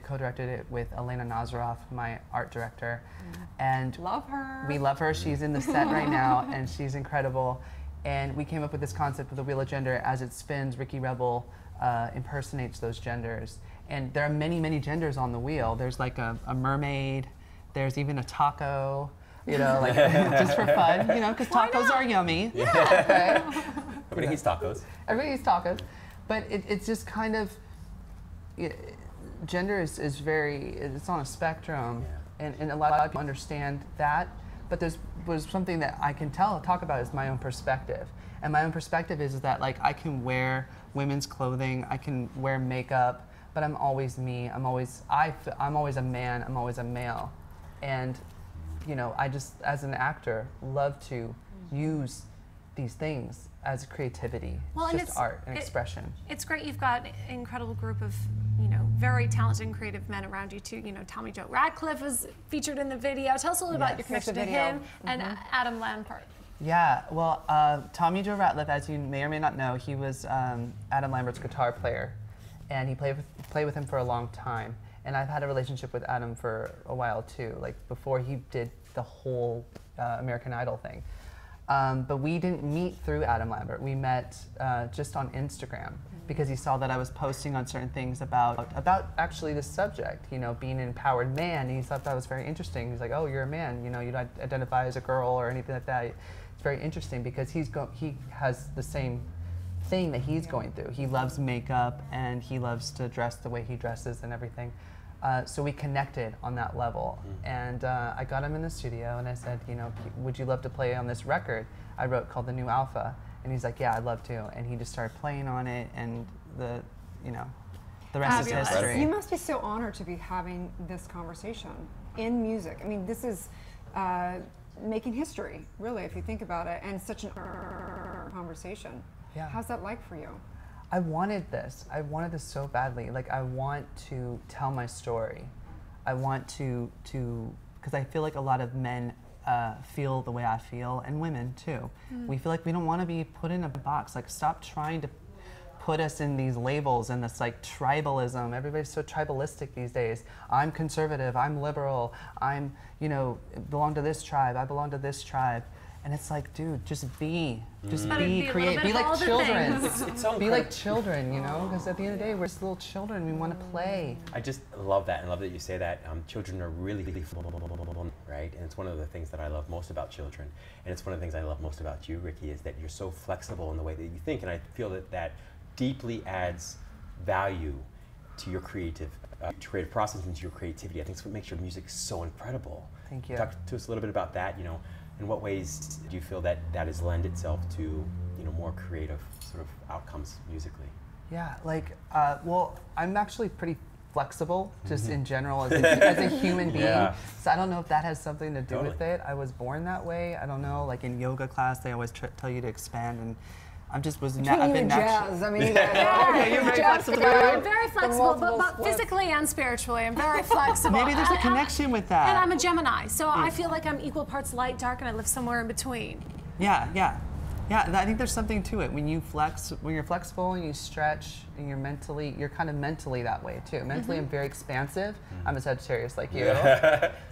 [SPEAKER 5] co-directed it with Elena Nazaroff, my art director. And
[SPEAKER 1] love her.
[SPEAKER 5] We love her. She's in the set right now, and she's incredible. And we came up with this concept of the wheel of gender. As it spins, Ricky Rebel impersonates those genders. And there are many, many genders on the wheel. There's like a mermaid. There's even a taco. You know, like just for fun. You know, because tacos are yummy.
[SPEAKER 2] Yeah. Right? Everybody eats tacos.
[SPEAKER 5] Everybody eats tacos. But it's just kind of, gender is it's on a spectrum, and a lot of people understand that, but there's something that I can talk about is my own perspective. And my own perspective is that, like, I can wear women's clothing, I can wear makeup, but I'm always me, I'm always a man, I'm always a male. And, you know, I just, as an actor, love to use these things as creativity.
[SPEAKER 3] Well,
[SPEAKER 5] it's just art and expression.
[SPEAKER 3] It's great you've got an incredible group of, you know, very talented and creative men around you too. You know, Tommy Joe Radcliffe was featured in the video. Tell us a little about your connection to him and Adam Lambert.
[SPEAKER 5] Yeah, well, Tommy Joe Ratliff, as you may or may not know, he was Adam Lambert's guitar player, and he played with him for a long time. And I've had a relationship with Adam for a while too, like before he did the whole American Idol thing. But we didn't meet through Adam Lambert. We met just on Instagram because he saw that I was posting on certain things about actually this subject, you know, being an empowered man. And he thought that was very interesting. He's like, oh, you're a man, you know, you don't identify as a girl or anything like that. It's very interesting because he has the same thing that he's going through. He loves makeup and he loves to dress the way he dresses and everything. So we connected on that level. And I got him in the studio and I said, you know, would you love to play on this record I wrote called The New Alpha? And he's like, yeah, I'd love to. And he just started playing on it, and the rest is history.
[SPEAKER 1] You must be so honored to be having this conversation in music. I mean, this is making history, really, if you think about it, and such an conversation.
[SPEAKER 5] Yeah.
[SPEAKER 1] How's that like for you?
[SPEAKER 5] I wanted this. I wanted this so badly. Like, I want to tell my story. I want to because I feel like a lot of men feel the way I feel, and women too. We feel like we don't want to be put in a box. Like, stop trying to put us in these labels and this like tribalism. Everybody's so tribalistic these days. I'm conservative, I'm liberal, I'm, you know, belong to this tribe, I belong to this tribe. And it's like, dude, just be create, be like children.
[SPEAKER 2] It's so
[SPEAKER 5] be like children, you know, because at the end of the day, we're just little children, we want to play.
[SPEAKER 2] I just love that, and love that you say that. Children are really fun, right? And it's one of the things that I love most about children. And it's one of the things I love most about you, Ricky, is that you're so flexible in the way that you think. And I feel that that deeply adds value to your creative process and to your creativity. I think it's what makes your music so incredible.
[SPEAKER 5] Thank you.
[SPEAKER 2] Talk to us a little bit about that, you know. In what ways do you feel that that has lent itself to, you know, more creative sort of outcomes musically?
[SPEAKER 5] Yeah, like, well, I'm actually pretty flexible, just in general, as a human being.
[SPEAKER 2] Yeah.
[SPEAKER 5] So I don't know if that has something to do with it. I was born that way. I don't know. Like in yoga class, they always tell you to expand, and I'm just I've been
[SPEAKER 1] jazz. I mean,
[SPEAKER 5] you're very flexible.
[SPEAKER 3] I'm very flexible, but physically and spiritually, I'm very flexible.
[SPEAKER 5] Maybe there's a connection with that.
[SPEAKER 3] And I'm a Gemini, so I feel like I'm equal parts light, dark, and I live somewhere in between.
[SPEAKER 5] Yeah. I think there's something to it. When you flex, when you're flexible and you stretch, and you're kind of mentally that way too. Mentally, I'm very expansive. I'm a Sagittarius like you,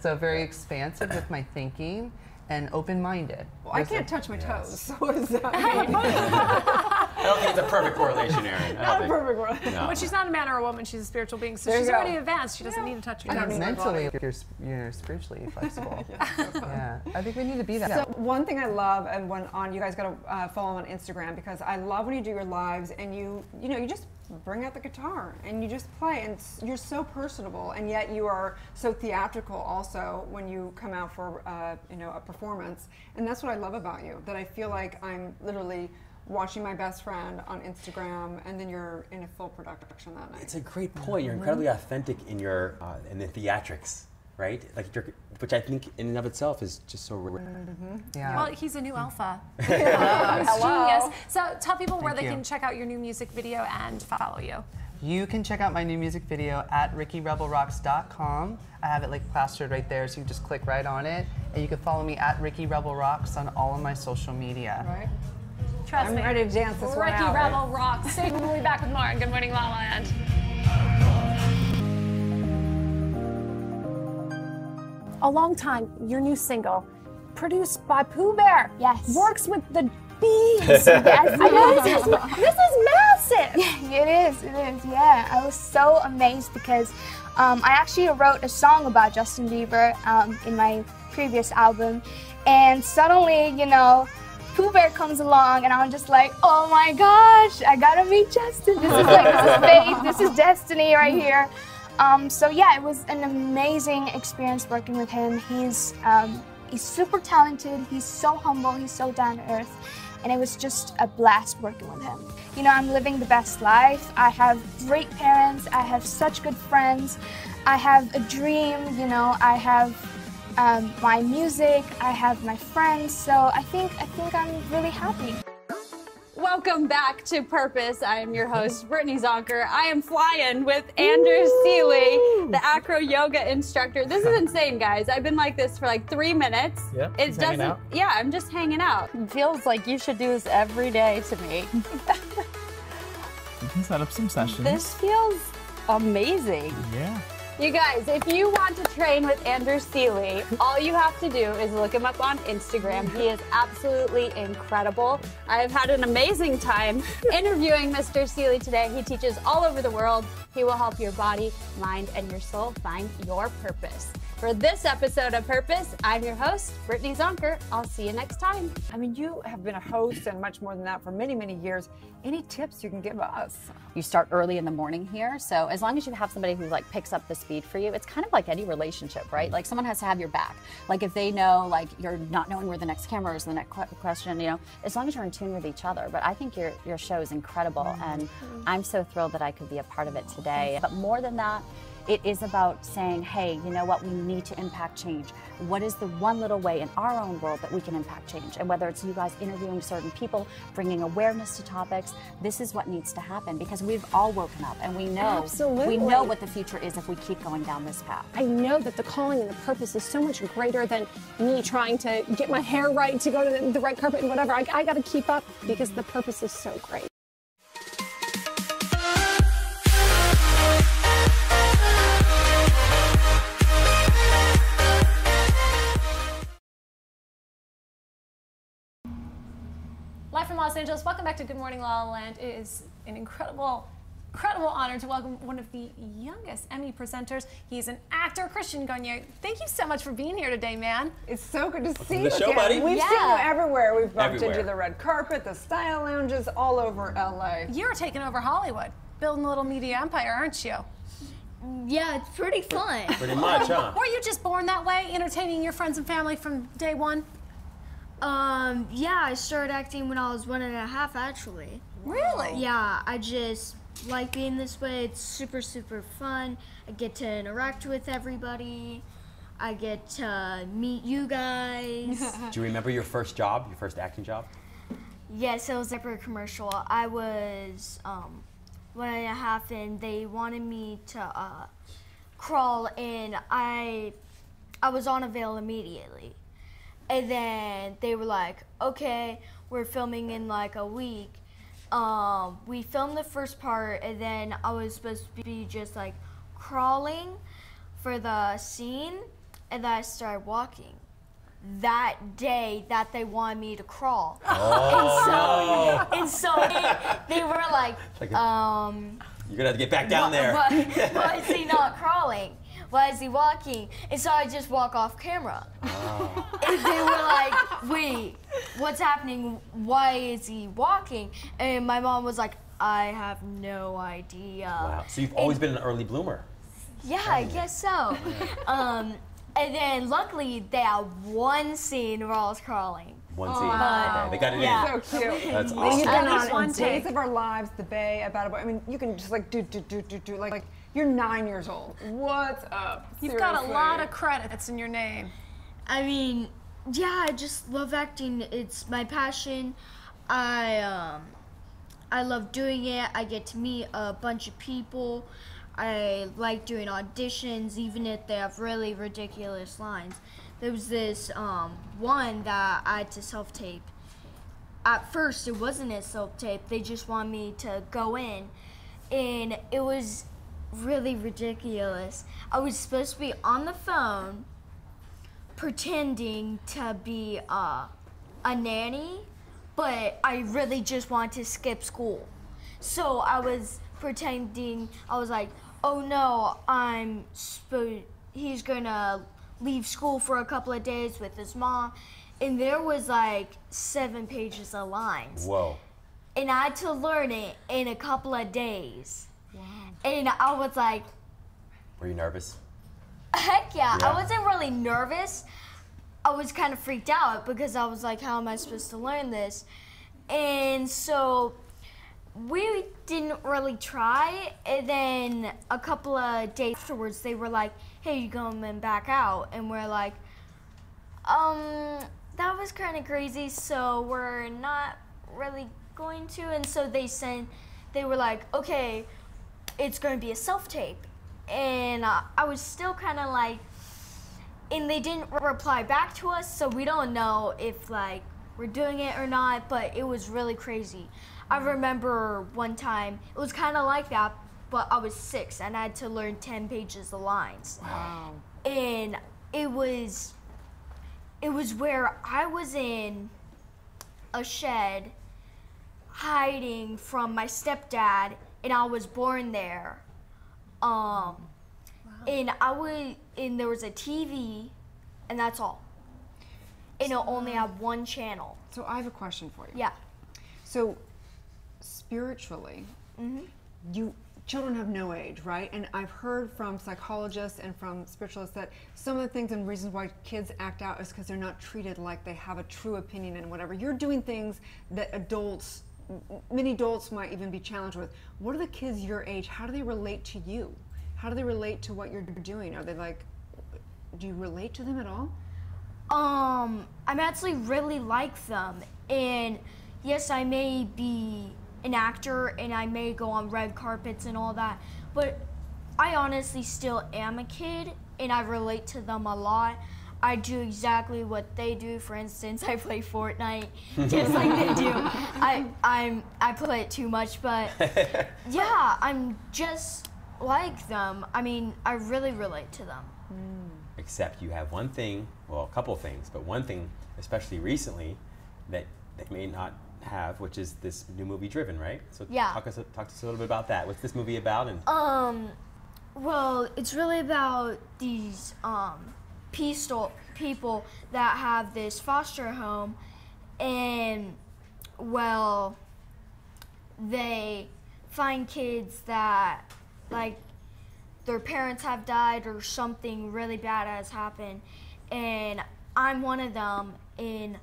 [SPEAKER 5] so very expansive with my thinking. And open-minded.
[SPEAKER 1] Well, I can't touch my toes, so what does that mean?
[SPEAKER 2] I don't think it's a perfect correlation, Erin.
[SPEAKER 1] Not a perfect correlation.
[SPEAKER 2] No.
[SPEAKER 3] But she's not a man or a woman, she's a spiritual being, so she's already advanced. She doesn't need to touch your toes.
[SPEAKER 5] Mentally, you're spiritually flexible. Yeah, I think we need to be that.
[SPEAKER 1] So one thing I love, and you guys got to follow on Instagram, because I love when you do your lives and you just bring out the guitar and you just play, and you're so personable, and yet you are so theatrical also when you come out for a performance. And that's what I love about you, that I feel like I'm literally watching my best friend on Instagram, and then you're in a full production that night.
[SPEAKER 2] It's a great point. You're incredibly authentic in your in the theatrics, right? Like, which I think in and of itself is just so rare.
[SPEAKER 5] Yeah.
[SPEAKER 3] Well, he's a new alpha.
[SPEAKER 1] Hello.
[SPEAKER 3] Genius. So tell people where they
[SPEAKER 5] you.
[SPEAKER 3] can check out your new music video and follow you.
[SPEAKER 5] You can check out my new music video at rickyrebelrocks.com. I have it like plastered right there, so you just click right on it. And you can follow me at Ricky Rebel Rocks on all of my social media.
[SPEAKER 1] Right.
[SPEAKER 3] Trust me.
[SPEAKER 1] I'm ready to dance this one out.
[SPEAKER 3] Ricky Rebel rocks. Stay tuned. We'll be back with more on Good Morning LaLaLand. A long time, your new single, produced by Pooh Bear.
[SPEAKER 16] Yes.
[SPEAKER 3] Works with the bees.
[SPEAKER 16] Yes, I know.
[SPEAKER 3] This is massive.
[SPEAKER 16] It is, yeah. I was so amazed because I actually wrote a song about Justin Bieber in my previous album, and suddenly, Pooh Bear comes along, and I'm just like, oh my gosh, I gotta meet Justin. This is fate, this is destiny right here. So yeah, it was an amazing experience working with him. He's super talented, he's so humble, he's so down to earth, and it was just a blast working with him. I'm living the best life. I have great parents, I have such good friends, I have a dream, I have my music, I have my friends, so I think I'm really happy.
[SPEAKER 17] Welcome back to Purpose. I am your host, Brittany Zonker. I am flying with Anders Seeley, the acro yoga instructor. This is insane, guys. I've been like this for like 3 minutes.
[SPEAKER 18] Yeah,
[SPEAKER 17] it doesn't. Yeah, I'm just hanging out. It feels like you should do this every day to me.
[SPEAKER 18] You can set up some sessions.
[SPEAKER 17] This feels amazing.
[SPEAKER 18] Yeah.
[SPEAKER 17] You guys, if you want to train with Anders Seeley, all you have to do is look him up on Instagram. He is absolutely incredible. I've had an amazing time interviewing Mr. Seeley today. He teaches all over the world. He will help your body, mind, and your soul find your purpose. for this episode of Purpose. I'm your host, Brittany Zonker. I'll see you next time.
[SPEAKER 1] I mean, you have been a host and much more than that for many, many years. Any tips you can give us?
[SPEAKER 12] You start early in the morning here, so as long as you have somebody who like picks up the speed for you, it's kind of like any relationship, right? Like someone has to have your back. Like if they know, like you're not knowing where the next camera is, the next question, you know, as long as you're in tune with each other. But I think your show is incredible, and I'm so thrilled that I could be a part of it today. But more than that, it is about saying, hey, you know what, we need to impact change. What is the one little way in our own world that we can impact change? And whether it's you guys interviewing certain people, bringing awareness to topics, this is what needs to happen, because we've all woken up and we know, we know what the future is if we keep going down this path.
[SPEAKER 3] I know that the calling and the purpose is so much greater than me trying to get my hair right, to go to the right carpet and whatever. I got to keep up because the purpose is so great. Live from Los Angeles, welcome back to Good Morning La La Land. It is an incredible honor to welcome one of the youngest Emmy presenters. He's an actor, Christian Gagne. Thank you so much for being here today, man.
[SPEAKER 1] It's so good to see
[SPEAKER 2] the
[SPEAKER 1] you
[SPEAKER 2] show,
[SPEAKER 1] again.
[SPEAKER 2] buddy.
[SPEAKER 1] We've seen you everywhere. We've bumped
[SPEAKER 2] Everywhere.
[SPEAKER 1] into the red carpet, the style lounges, all over LA.
[SPEAKER 3] You're taking over Hollywood, building a little media empire, aren't you?
[SPEAKER 6] Yeah, it's pretty fun.
[SPEAKER 2] Pretty much, huh?
[SPEAKER 3] Were you just born that way, entertaining your friends and family from day one?
[SPEAKER 6] Yeah, I started acting when I was 1.5, actually.
[SPEAKER 3] Really?
[SPEAKER 6] Yeah, I just like being this way. It's super, super fun. I get to interact with everybody. I get to meet you guys.
[SPEAKER 2] Do you remember your first job, your first acting job?
[SPEAKER 6] Yes, it was like for a commercial. I was 1.5, and they wanted me to crawl, and I was on a veil immediately. And then they were like, okay, we're filming in like a week. We filmed the first part, and then I was supposed to be just like crawling for the scene, and then I started walking. That day that they wanted me to crawl.
[SPEAKER 2] Oh,
[SPEAKER 6] and so they were like,
[SPEAKER 2] you're gonna have to get back down there.
[SPEAKER 6] Why is he not crawling? Why is he walking? And so I just walk off camera.
[SPEAKER 2] Oh.
[SPEAKER 6] And they were like, wait, what's happening? Why is he walking? And my mom was like, I have no idea.
[SPEAKER 2] Wow. So you've always been an early bloomer.
[SPEAKER 6] Yeah, I guess so. And then luckily they had one scene where I was crawling.
[SPEAKER 2] One scene. Okay, they got it in.
[SPEAKER 1] So cute.
[SPEAKER 2] That's
[SPEAKER 1] You've
[SPEAKER 2] awesome.
[SPEAKER 1] been on Days of Our Lives, The Bay, About a Boy. I mean, you can just like do, like you're 9 years old. What's up?
[SPEAKER 3] You've got a lot of credits in your name.
[SPEAKER 6] I mean, yeah, I just love acting. It's my passion. I love doing it. I get to meet a bunch of people. I like doing auditions, even if they have really ridiculous lines. There was this one that I had to self-tape. At first, it wasn't a self-tape. They just wanted me to go in, and it was really ridiculous. I was supposed to be on the phone pretending to be a nanny, but I really just wanted to skip school. So I was pretending, I was like, oh no, he's gonna leave school for a couple of days with his mom. And there was like 7 pages of lines.
[SPEAKER 2] Whoa.
[SPEAKER 6] And I had to learn it in a couple of days. Wow. And I was like,
[SPEAKER 2] Were you nervous?
[SPEAKER 6] heck yeah. I wasn't really nervous. I was kind of freaked out because I was like, how am I supposed to learn this? And so we didn't really try. And then a couple of days afterwards, they were like, hey, you coming back out? And we're like, that was kind of crazy, so we're not really going to. And so they were like, okay, it's going to be a self-tape. And I was still kind of like, and they didn't reply back to us, so we don't know if like we're doing it or not, but it was really crazy. I remember one time, it was kind of like that, but I was 6 and I had to learn 10 pages of lines.
[SPEAKER 2] Wow.
[SPEAKER 6] And it was where I was in a shed hiding from my stepdad, and I was born there. and there was a TV, and that's all. And it'll only have one channel.
[SPEAKER 1] So I have a question for you.
[SPEAKER 6] Yeah.
[SPEAKER 1] So spiritually, children have no age, right? And I've heard from psychologists and from spiritualists that some of the things and reasons why kids act out is because they're not treated like they have a true opinion and whatever. You're doing things that many adults might even be challenged with. What are the kids your age? How do they relate to you? How do they relate to what you're doing? Are they like, do you relate to them at all?
[SPEAKER 6] I'm actually really like them. And yes, I may be an actor and I may go on red carpets and all that, but I honestly still am a kid and I relate to them a lot. I do exactly what they do. For instance, I play Fortnite just like they do. I play it too much, but yeah, I'm just like them. I mean, I really relate to them.
[SPEAKER 2] Except you have one thing, well, a couple of things, but one thing, especially recently, that they may not have, which is this new movie Driven, right? So
[SPEAKER 6] yeah.
[SPEAKER 2] Talk to us a little bit about that. What's this movie about? And
[SPEAKER 6] well, it's really about these people that have this foster home, and well, they find kids that like their parents have died or something really bad has happened, and I'm one of them, and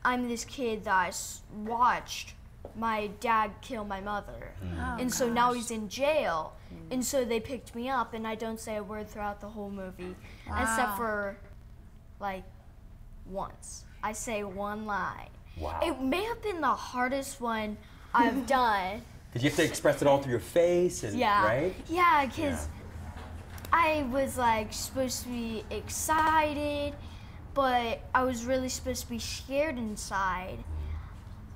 [SPEAKER 6] I'm this kid that watched my dad kill my mother. And so now he's in jail. And so they picked me up, and I don't say a word throughout the whole movie, except for like once. I say one line.
[SPEAKER 2] Wow.
[SPEAKER 6] It may have been the hardest one I've done.
[SPEAKER 2] Because you have to express it all through your face, and right?
[SPEAKER 6] Yeah, because I was like supposed to be excited, but I was really supposed to be scared inside.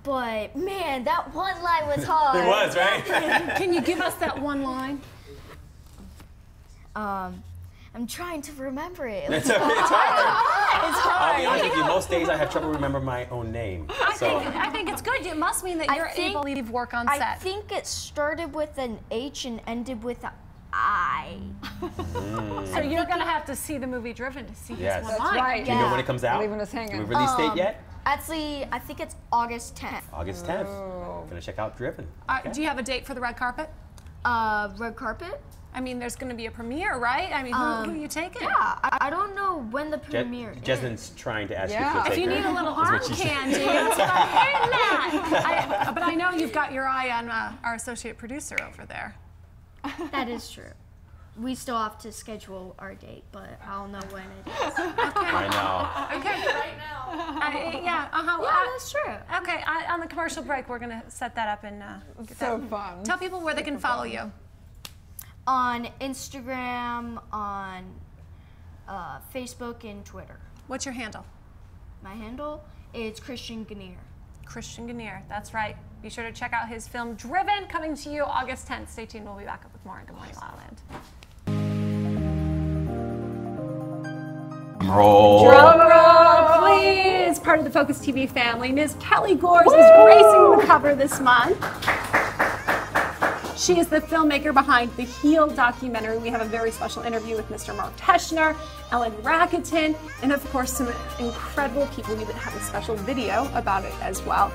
[SPEAKER 6] But man, that one line was hard.
[SPEAKER 2] It was, right?
[SPEAKER 3] Can you give us that one line?
[SPEAKER 6] I'm trying to remember it.
[SPEAKER 2] It's okay, it's hard. It's hard. I'll be honest with you, most days I have trouble remembering my own name.
[SPEAKER 3] I think it's good. It must mean that you're able to leave work on set.
[SPEAKER 6] I think it started with an H and ended with an I.
[SPEAKER 3] So you're going to have to see the movie Driven to see this one
[SPEAKER 1] That's
[SPEAKER 3] line.
[SPEAKER 1] right.
[SPEAKER 2] Do you know when it comes out?
[SPEAKER 1] Leaving us hanging.
[SPEAKER 2] Do we release date yet?
[SPEAKER 6] Actually, I think it's August 10th.
[SPEAKER 2] August 10th. Gonna check out Driven. Okay.
[SPEAKER 3] Do you have a date for the red carpet?
[SPEAKER 6] Red carpet?
[SPEAKER 3] I mean, there's going to be a premiere, right? I mean, who are you taking?
[SPEAKER 6] Yeah, I don't know when the premiere is.
[SPEAKER 2] Jasmine's trying to ask you to take
[SPEAKER 3] If you
[SPEAKER 2] her.
[SPEAKER 3] need a little arm candy, that's what I'm hearing that. But I know you've got your eye on our associate producer over there.
[SPEAKER 6] That is true. We still have to schedule our date, but I'll know when it is.
[SPEAKER 2] I know.
[SPEAKER 3] Okay. Right now.
[SPEAKER 6] Yeah, that's true.
[SPEAKER 3] Okay, on the commercial break, we're going to set that up and get
[SPEAKER 1] So
[SPEAKER 3] that.
[SPEAKER 1] fun.
[SPEAKER 3] Tell people where they can follow you.
[SPEAKER 6] On Instagram, on Facebook, and Twitter.
[SPEAKER 3] What's your handle?
[SPEAKER 6] My handle is Christian Gannier.
[SPEAKER 3] Christian Gannier, that's right. Be sure to check out his film Driven, coming to you August 10th. Stay tuned, we'll be back up with more on Good Morning La La Land.
[SPEAKER 2] Roll.
[SPEAKER 3] Drum roll, please. Part of the Focus TV family, Ms. Kelly Gores is gracing the cover this month. She is the filmmaker behind the Heal documentary. We have a very special interview with Mr. Mark Teschner, Ellen Racketon, and of course some incredible people. We even have a special video about it as well.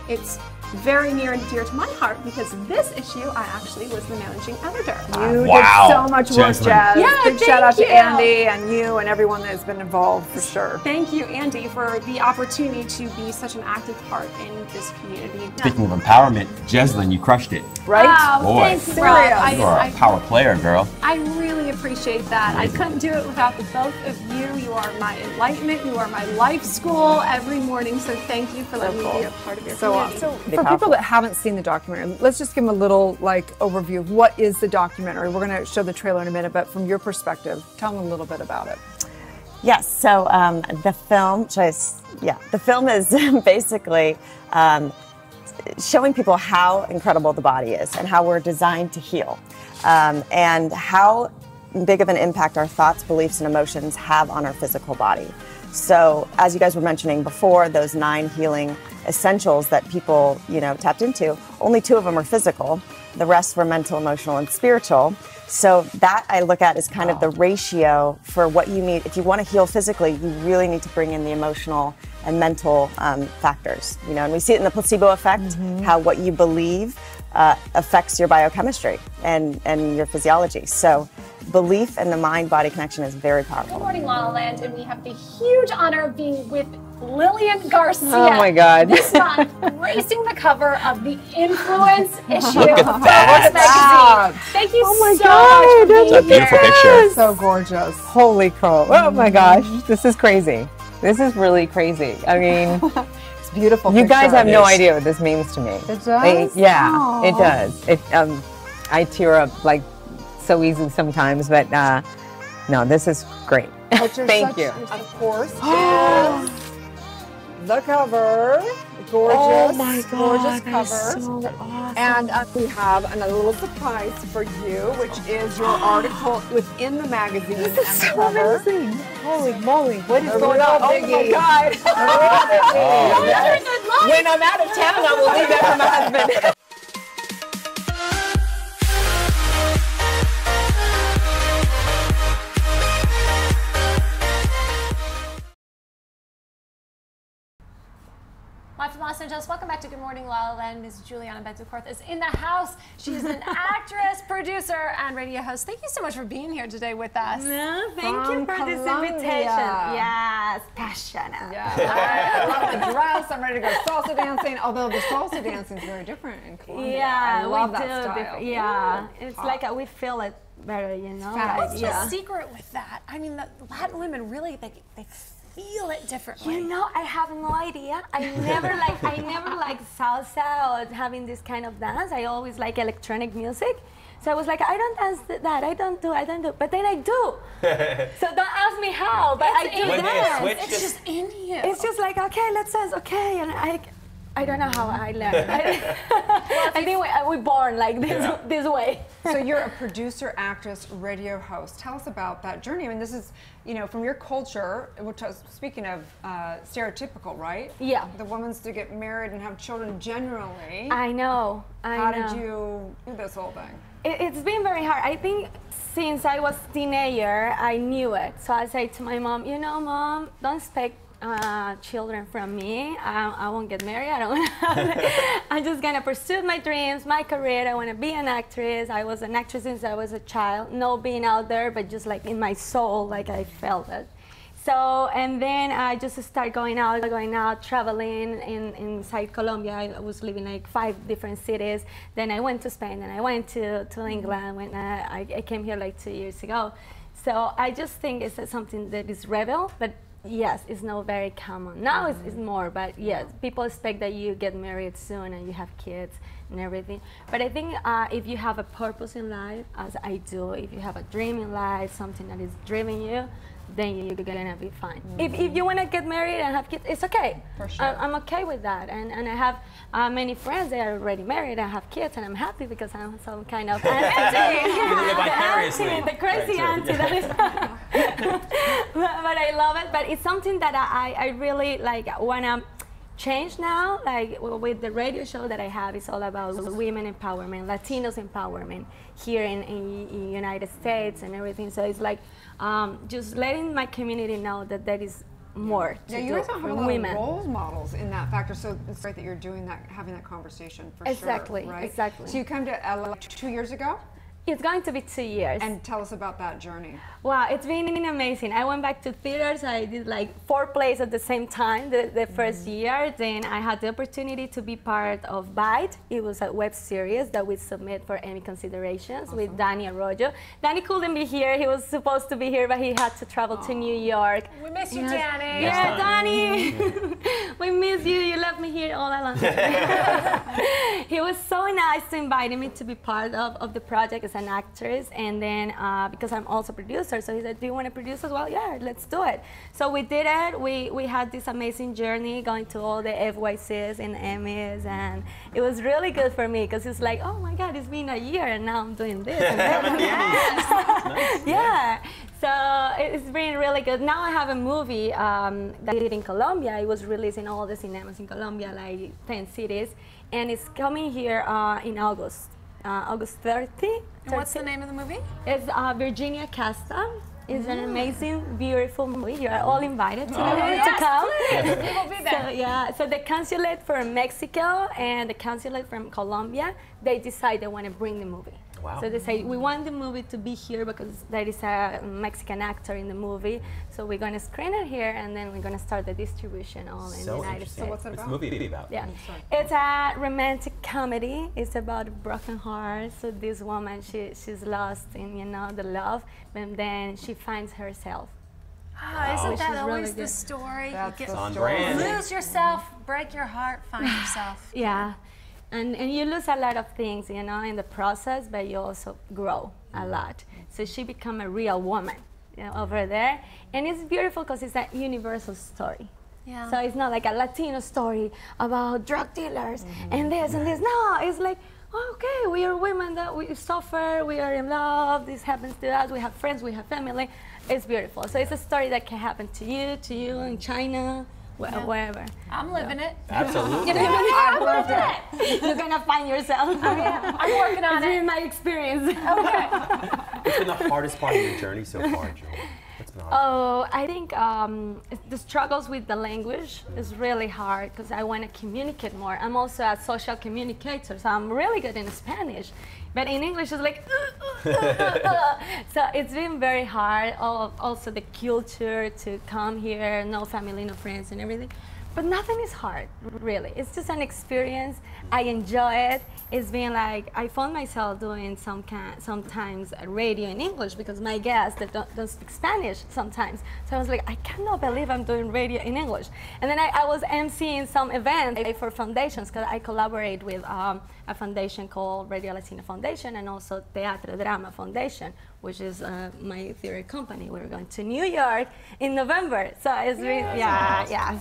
[SPEAKER 3] It's very near and dear to my heart because this issue, I actually was the managing editor.
[SPEAKER 1] You did so much work, Jazz.
[SPEAKER 3] Yeah,
[SPEAKER 1] Big shout out to Andy and you and everyone that's been involved for sure.
[SPEAKER 3] Thank you, Andy, for the opportunity to be such an active part in this community.
[SPEAKER 2] Speaking of empowerment, Jeslyn, you crushed it.
[SPEAKER 1] Right?
[SPEAKER 3] Oh,
[SPEAKER 2] Boy,
[SPEAKER 3] thanks, Rob.
[SPEAKER 2] you are a power player, girl.
[SPEAKER 3] I really appreciate that. I couldn't do it without the both of you. You are my enlightenment. You are my life school every morning. So thank you for letting me be a part of your community.
[SPEAKER 1] So for people that haven't seen the documentary, let's just give them a little overview of what is the documentary. We're going to show the trailer in a minute, but from your perspective, tell them a little bit about it.
[SPEAKER 10] Yes, so the film is basically showing people how incredible the body is and how we're designed to heal, and how big of an impact our thoughts, beliefs, and emotions have on our physical body. So as you guys were mentioning before, those 9 healing essentials that people, tapped into, only 2 of them are physical. The rest were mental, emotional, and spiritual. So that I look at as kind of the ratio for what you need. If you want to heal physically, you really need to bring in the emotional and mental factors. You know, and we see it in the placebo effect, how what you believe affects your biochemistry and your physiology. So belief and the mind-body connection is very powerful.
[SPEAKER 3] Good morning, La La Land, and we have the huge honor of being with Lillian Garcia.
[SPEAKER 18] Oh my God.
[SPEAKER 3] This month, gracing the cover of the Influence issue
[SPEAKER 18] Look at
[SPEAKER 3] of
[SPEAKER 18] that.
[SPEAKER 3] Focus magazine. Thank you
[SPEAKER 18] Oh my
[SPEAKER 3] so
[SPEAKER 18] God,
[SPEAKER 3] much for
[SPEAKER 18] that's
[SPEAKER 3] being
[SPEAKER 18] a beautiful
[SPEAKER 3] here.
[SPEAKER 18] picture. So gorgeous. Holy crow. Oh my gosh, this is crazy. This is really crazy. I mean,
[SPEAKER 13] it's beautiful.
[SPEAKER 18] You guys
[SPEAKER 13] picture.
[SPEAKER 18] have
[SPEAKER 13] It
[SPEAKER 18] no
[SPEAKER 13] is.
[SPEAKER 18] idea what this means to me.
[SPEAKER 13] It does?
[SPEAKER 18] Yeah, it
[SPEAKER 13] Aw.
[SPEAKER 18] does. It, I tear up like so easy sometimes, but no, this is great.
[SPEAKER 13] But you're
[SPEAKER 18] Thank
[SPEAKER 13] such-
[SPEAKER 18] you.
[SPEAKER 13] Of course, is the cover. Gorgeous.
[SPEAKER 18] Oh my God,
[SPEAKER 13] gorgeous
[SPEAKER 18] that
[SPEAKER 13] cover.
[SPEAKER 18] is so awesome.
[SPEAKER 13] And we have another little surprise for you, which is your article within the magazine.
[SPEAKER 18] This is
[SPEAKER 13] and
[SPEAKER 18] so
[SPEAKER 13] the cover.
[SPEAKER 18] amazing. Holy moly, what is
[SPEAKER 13] The
[SPEAKER 18] going
[SPEAKER 13] real
[SPEAKER 18] on? Oh my
[SPEAKER 13] biggie.
[SPEAKER 18] God.
[SPEAKER 13] Oh,
[SPEAKER 18] Yes. When I'm out of town, I will leave that for my husband.
[SPEAKER 3] Live from Los Angeles, welcome back to Good Morning La La Land. Ms. Juliana Betancourt is in the house. She is an actress, producer, and radio host. Thank you so much for being here today with us.
[SPEAKER 19] No, thank you for this
[SPEAKER 1] Colombia.
[SPEAKER 19] invitation. Yes, passionate.
[SPEAKER 1] Yeah, I love the dress. I'm ready to go salsa dancing. Although the salsa dancing is very different in Colombia.
[SPEAKER 19] Yeah,
[SPEAKER 1] I love
[SPEAKER 19] we
[SPEAKER 1] that
[SPEAKER 19] do.
[SPEAKER 1] style.
[SPEAKER 19] Yeah,
[SPEAKER 1] Ooh,
[SPEAKER 19] it's
[SPEAKER 1] hot.
[SPEAKER 19] like we feel it better, you know.
[SPEAKER 3] What's
[SPEAKER 19] Like,
[SPEAKER 3] the secret with that? I mean, the Latin women really, they feel it differently.
[SPEAKER 19] You know, I have no idea. I never like salsa or having this kind of dance. I always like electronic music. So I was like, I don't dance that. I don't do. But then I do. So don't ask me how, but I do dance.
[SPEAKER 3] It's just in you.
[SPEAKER 19] It's just like, okay, let's dance. Okay, and I don't know how I learned. I think we're born like this way.
[SPEAKER 1] So you're a producer, actress, radio host. Tell us about that journey. I mean, this is, you know, from your culture, which was, speaking of stereotypical, right?
[SPEAKER 19] Yeah.
[SPEAKER 1] The woman's to get married and have children generally.
[SPEAKER 19] I know.
[SPEAKER 1] How did you do this whole thing?
[SPEAKER 19] It's been very hard. I think since I was a teenager, I knew it. So I said to my mom, you know, Mom, don't expect children from me. I won't get married. I don't. I'm just gonna pursue my dreams, my career. I want to be an actress. I was an actress since I was a child. No being out there, but just like in my soul, like I felt it. So, and then I just started going out, traveling inside Colombia. I was living like 5 different cities. Then I went to Spain, and I went to England when I came here like 2 years ago. So I just think it's something that is rebel, but yes, it's not very common. Now it's more, but yes, people expect that you get married soon and you have kids and everything. But I think if you have a purpose in life, as I do, if you have a dream in life, something that is driving you, then you're gonna be fine. If you wanna get married and have kids, it's okay.
[SPEAKER 1] For sure.
[SPEAKER 19] I'm okay with that. And I have many friends that are already married and have kids, and I'm happy because I'm some kind of auntie.
[SPEAKER 2] You live vicariously.
[SPEAKER 19] The crazy auntie that is. But I love it. But it's something that I really like wanna change now. Like with the radio show that I have, it's all about women empowerment, Latinos empowerment here in United States and everything. So it's like just letting my community know that there is more to
[SPEAKER 1] you
[SPEAKER 19] do
[SPEAKER 1] guys have
[SPEAKER 19] for
[SPEAKER 1] a lot
[SPEAKER 19] women.
[SPEAKER 1] of role models in that factor, so it's great that you're doing that, having that conversation for
[SPEAKER 19] Exactly,
[SPEAKER 1] sure, right?
[SPEAKER 19] exactly.
[SPEAKER 1] So you came to LA 2 years ago?
[SPEAKER 19] It's going to be 2 years.
[SPEAKER 1] And tell us about that journey.
[SPEAKER 19] Wow, it's been amazing. I went back to theaters. I did like 4 plays at the same time the first year. Then I had the opportunity to be part of Bite. It was a web series that we submit for Emmy considerations with Danny Arroyo. Danny couldn't be here. He was supposed to be here, but he had to travel to New York.
[SPEAKER 3] We miss you, Danny.
[SPEAKER 19] Yeah, Danny. We miss you. You left me here all alone. He was so nice to invite me to be part of the project as an actress, and then because I'm also a producer, so he said, do you want to produce as well? Yeah, let's do it. So we did it. We had this amazing journey going to all the FYCs and Emmys, and it was really good for me because it's like, oh my God, it's been a year and now I'm doing this. And that. Yeah. So it's been really good. Now I have a movie that I did in Colombia. It was released in all the cinemas in Colombia, like 10 cities, and it's coming here in August. August 30.
[SPEAKER 3] And what's the name of the movie?
[SPEAKER 19] It's Virginia Casta. It's an amazing, beautiful movie. You are all invited to come.
[SPEAKER 3] Please. We will be there.
[SPEAKER 19] So, yeah, so the consulate from Mexico and the consulate from Colombia, they decide they want to bring the movie.
[SPEAKER 2] Wow.
[SPEAKER 19] So they say, we want the movie to be here because there is a Mexican actor in the movie. So we're going to screen it here, and then we're going to start the distribution all in the United States.
[SPEAKER 1] So what's it about?
[SPEAKER 2] What's the movie about?
[SPEAKER 19] Yeah, it's a romantic comedy. It's about a broken heart. So this woman, she's lost in, you know, the love, and then she finds herself.
[SPEAKER 3] Ah, isn't
[SPEAKER 19] Which
[SPEAKER 3] that
[SPEAKER 19] is
[SPEAKER 3] always
[SPEAKER 19] really
[SPEAKER 3] the
[SPEAKER 19] good.
[SPEAKER 3] story?
[SPEAKER 1] That's
[SPEAKER 3] You
[SPEAKER 1] the
[SPEAKER 2] on
[SPEAKER 1] story.
[SPEAKER 2] brand.
[SPEAKER 3] lose yourself, break your heart, find yourself.
[SPEAKER 19] Yeah, and you lose a lot of things, you know, in the process, but you also grow a lot. So she become a real woman, you know, over there, and it's beautiful because it's a universal story.
[SPEAKER 3] Yeah.
[SPEAKER 19] So it's not like a Latino story about drug dealers and this and this. No, it's like, okay, we are women that we suffer, we are in love, this happens to us, we have friends, we have family. It's beautiful. So it's a story that can happen to you in China, wherever.
[SPEAKER 3] I'm living it.
[SPEAKER 2] Absolutely.
[SPEAKER 19] I loved it. You're gonna find yourself.
[SPEAKER 3] I'm working on
[SPEAKER 19] It's
[SPEAKER 3] it.
[SPEAKER 19] been my experience.
[SPEAKER 3] Okay.
[SPEAKER 2] What's been the hardest part of your journey so far, Joel? What's been hard?
[SPEAKER 19] Oh, I think the struggles with the language is really hard because I want to communicate more. I'm also a social communicator, so I'm really good in Spanish. But in English, it's like, so it's been very hard. Also the culture to come here, no family, no friends and everything. But nothing is hard, really. It's just an experience. I enjoy it. It's been like, I found myself doing sometimes radio in English because my guests that don't speak Spanish sometimes. So I was like, I cannot believe I'm doing radio in English. And then I was emceeing some events for foundations because I collaborate with a foundation called Radio Latina Foundation and also Teatro Drama Foundation, which is my theater company. We're going to New York in November. So it's really, yeah.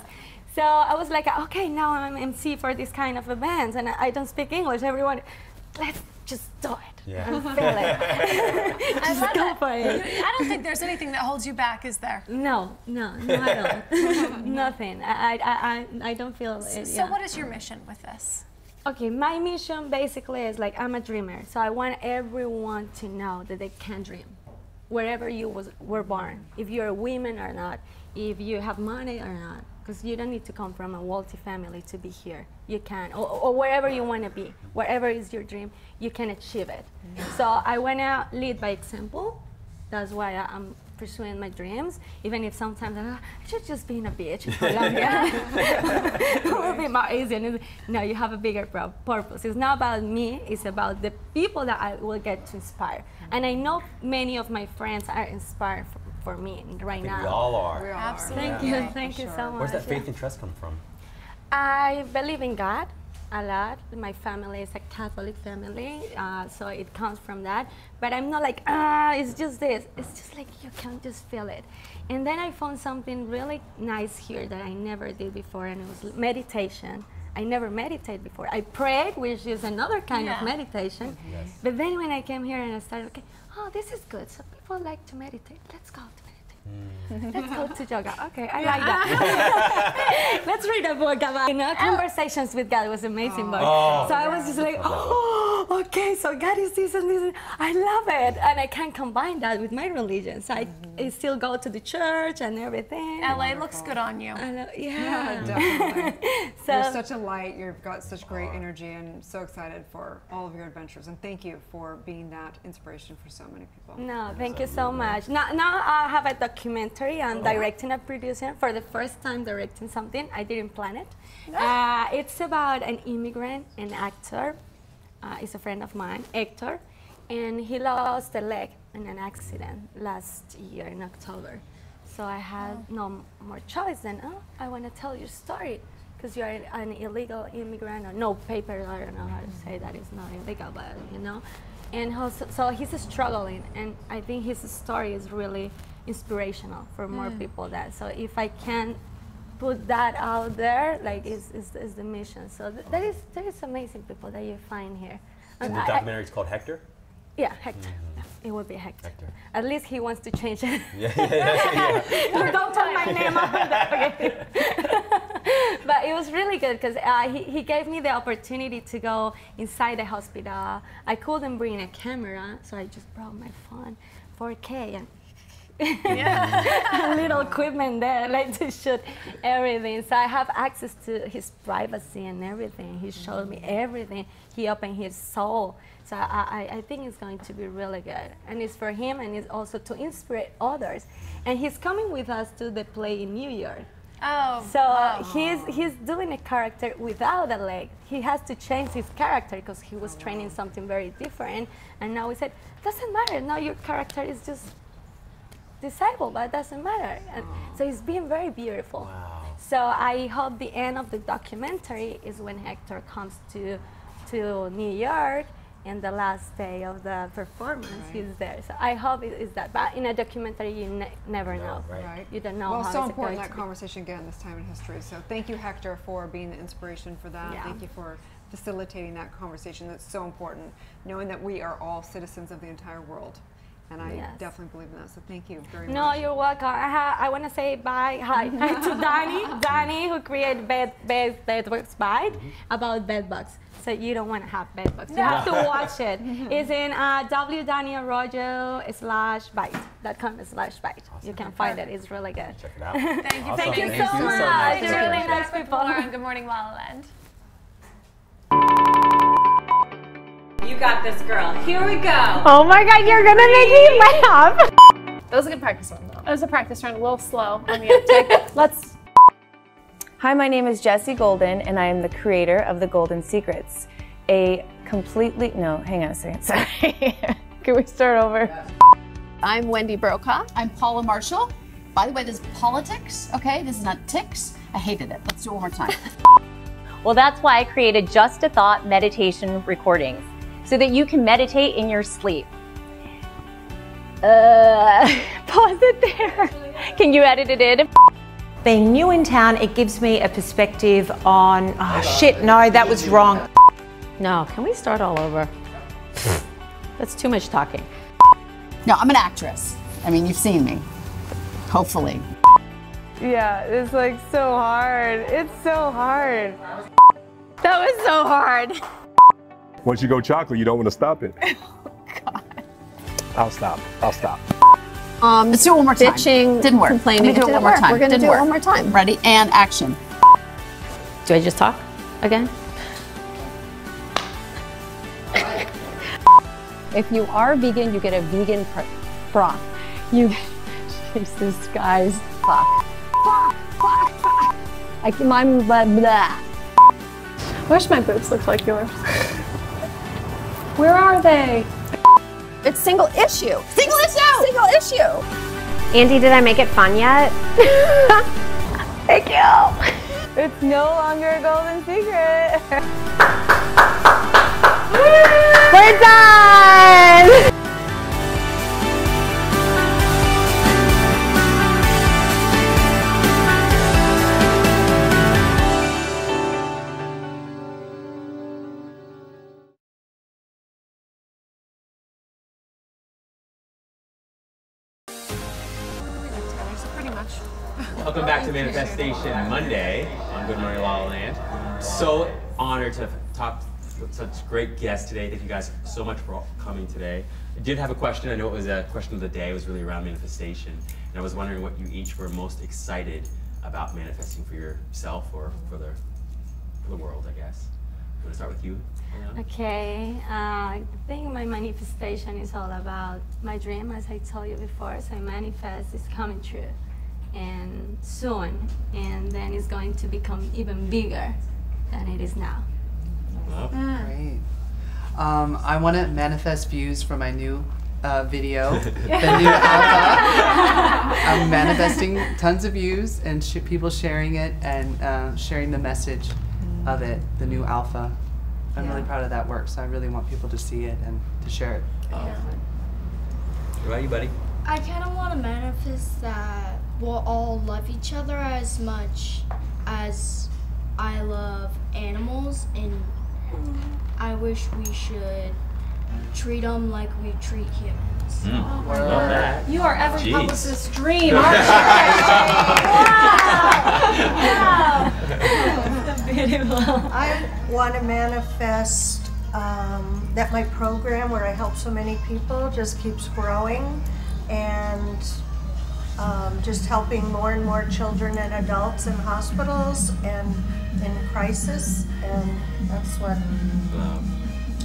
[SPEAKER 19] So I was like, okay, now I'm MC for this kind of events, and I don't speak English. Everyone, let's just do it.
[SPEAKER 2] Yeah.
[SPEAKER 19] And feel it. Just go for it.
[SPEAKER 3] I don't think there's anything that holds you back, is there?
[SPEAKER 19] No, I don't. Nothing. I don't feel it.
[SPEAKER 3] So what is your mission with this?
[SPEAKER 19] Okay, my mission basically is like, I'm a dreamer. So I want everyone to know that they can dream. Wherever you were born, if you're a woman or not, if you have money or not, because you don't need to come from a wealthy family to be here. You can, or wherever you want to be, wherever is your dream, you can achieve it. So I want to lead by example. That's why I'm pursuing my dreams, even if sometimes I should just be in a beach in Colombia. It will be more easy. No, you have a bigger purpose. It's not about me, it's about the people that I will get to inspire. And I know many of my friends are inspired for me right now.
[SPEAKER 2] We all are.
[SPEAKER 19] Absolutely. Thank you so much.
[SPEAKER 2] Where's that faith and trust come from?
[SPEAKER 19] I believe in God a lot. My family is a Catholic family, so it comes from that. But I'm not like, it's just this. It's just like you can just feel it. And then I found something really nice here that I never did before, and it was meditation. I never meditated before. I prayed, which is another kind of meditation.
[SPEAKER 2] Yes.
[SPEAKER 19] But then when I came here and I started, okay, this is good. So people like to meditate. Let's go to meditate. Let's go to yoga. Okay, I like that. Let's read a book about, Conversations with God was an amazing book. So I was just like, okay, so God is this and this. I love it. And I can combine that with my religion. So I still go to the church and everything.
[SPEAKER 3] LA looks good on you.
[SPEAKER 1] Yeah, definitely. You're such a light. You've got such great energy, and so excited for all of your adventures. And thank you for being that inspiration for so many people.
[SPEAKER 19] No, thank you so much. Now I have a documentary. I'm directing and producing for the first time directing something. I didn't plan it. It's about an immigrant, an actor. He's a friend of mine, Hector, and he lost a leg in an accident last year in October. So I had no more choice than, I want to tell your story because you're an illegal immigrant or no paper. I don't know how to say that. It's not illegal, but And so he's struggling, and I think his story is really inspirational for more people. So if I can put that out there, like is the mission. So there is amazing people that you find here.
[SPEAKER 2] And the documentary is called Hector?
[SPEAKER 19] Yeah, Hector. Yeah, it would be Hector. At least he wants to change it.
[SPEAKER 2] Yeah.
[SPEAKER 19] Don't put my name on that. Okay. But it was really good because he gave me the opportunity to go inside the hospital. I couldn't bring a camera, so I just brought my phone, 4K, and a little equipment there, like to shoot everything. So I have access to his privacy and everything. He showed me everything. He opened his soul. So I think it's going to be really good. And it's for him, and it's also to inspire others. And he's coming with us to the play in New York.
[SPEAKER 3] Oh.
[SPEAKER 19] So he's doing a character without a leg. He has to change his character because he was training something very different. And now we said, doesn't matter. Now your character is just disabled, but it doesn't matter. And so it's been very beautiful.
[SPEAKER 2] Wow.
[SPEAKER 19] So I hope the end of the documentary is when Hector comes to New York, and the last day of the performance he's there. So I hope it is that. But in a documentary, you never know.
[SPEAKER 1] Right.
[SPEAKER 19] You don't know
[SPEAKER 1] well,
[SPEAKER 19] how
[SPEAKER 1] it's so
[SPEAKER 19] it's
[SPEAKER 1] important
[SPEAKER 19] going
[SPEAKER 1] that
[SPEAKER 19] to be.
[SPEAKER 1] conversation again this time in history. So thank you, Hector, for being the inspiration for that.
[SPEAKER 19] Yeah.
[SPEAKER 1] Thank you for facilitating that conversation. That's so important, knowing that we are all citizens of the entire world. And I definitely believe in that. So thank you very much.
[SPEAKER 19] No, you're welcome. I want to say hi to Danny, who created Bedbugs Bite about bedbugs. So you don't want to have bedbugs. You have to watch it. It's in www.danielrojo/bite.com/bite. You can find it. It's really good.
[SPEAKER 2] Check it out.
[SPEAKER 3] Thank you.
[SPEAKER 2] Awesome.
[SPEAKER 3] Thank you so
[SPEAKER 2] Thank you
[SPEAKER 3] much.
[SPEAKER 2] so much.
[SPEAKER 3] It's really nice people on Good Morning La La Land.
[SPEAKER 9] You got this, girl. Here we go.
[SPEAKER 8] Oh my God, you're gonna make me laugh.
[SPEAKER 3] That was a good practice run, though. It was a practice run, a little slow on the uptake. Let's.
[SPEAKER 20] Hi, my name is Jessie Golden, and I am the creator of The Golden Secrets, a completely, no, hang on a second, sorry. Can we start over?
[SPEAKER 11] I'm Wendy Brokaw. I'm Paula Marshall. By the way, this is politics, okay? This is not ticks. I hated it. Let's do it one more time.
[SPEAKER 21] Well, that's why I created Just a Thought meditation recordings, so that you can meditate in your sleep. Pause it there. Can you edit it in?
[SPEAKER 13] Being new in town, it gives me a perspective on, oh shit, no, that was wrong.
[SPEAKER 22] No, can we start all over? That's too much talking.
[SPEAKER 11] No, I'm an actress. I mean, you've seen me. Hopefully.
[SPEAKER 20] Yeah, it's like so hard. It's so hard.
[SPEAKER 21] That was so hard.
[SPEAKER 14] Once you go chocolate, you don't want to stop it.
[SPEAKER 18] I'll stop.
[SPEAKER 11] Let's do it one more time.
[SPEAKER 22] Bitching,
[SPEAKER 11] Didn't work.
[SPEAKER 22] complaining,
[SPEAKER 11] Let me do it one more time.
[SPEAKER 22] We're gonna
[SPEAKER 11] Didn't
[SPEAKER 22] do
[SPEAKER 11] work.
[SPEAKER 22] it one more time.
[SPEAKER 11] Ready? And action.
[SPEAKER 22] Do I just talk again?
[SPEAKER 17] If you are vegan, you get a vegan broth. You, Jesus, guys, fuck. I'm blah, blah.
[SPEAKER 3] I wish my boots looked like yours. Where are they?
[SPEAKER 11] It's single issue. Single issue. Single issue.
[SPEAKER 23] Andy, did I make it fun yet?
[SPEAKER 20] Thank you. It's no longer a golden secret. We're done!
[SPEAKER 2] Welcome back to Manifestation Monday on Good Morning La La Land. So honored to have talked with such great guests today. Thank you guys so much for coming today. I did have a question. I know it was a question of the day. It was really around manifestation. And I was wondering what you each were most excited about manifesting for yourself or for the world, I guess. You want to start with you?
[SPEAKER 19] Okay, I think my manifestation is all about my dream, as I told you before. So I manifest is coming true, and soon, and then it's going to become even bigger than it is now.
[SPEAKER 5] Great. I want to manifest views for my new video, the new alpha. I'm manifesting tons of views and people sharing it and sharing the message of it, the new alpha. I'm really proud of that work, so I really want people to see it and to share it.
[SPEAKER 2] What about you, buddy?
[SPEAKER 6] I kind of want to manifest that we'll all love each other as much as I love animals, and I wish we should treat them like we treat humans.
[SPEAKER 2] Love that.
[SPEAKER 3] You are every
[SPEAKER 2] Jeez.
[SPEAKER 3] publicist's dream, aren't you? Wow.
[SPEAKER 4] I want to manifest that my program, where I help so many people, just keeps growing, and just helping more and more children and adults in hospitals and in crisis, and that's what,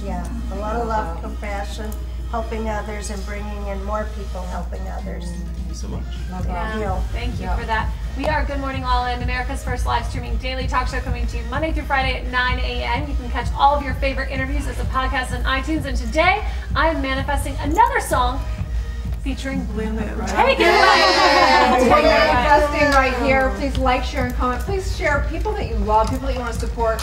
[SPEAKER 4] yeah, a lot of love, compassion, helping others, and bringing in more people helping others.
[SPEAKER 2] Thank you so much.
[SPEAKER 3] Yeah, thank you for that. We are Good Morning LaLaLand, America's first live streaming daily talk show, coming to you Monday through Friday at 9 a.m. You can catch all of your favorite interviews as a podcast on iTunes. And today, I am manifesting another song featuring Blue Moon. Take it away!
[SPEAKER 1] We're manifesting right here. Please like, share, and comment. Please share people that you love, people that you want to support.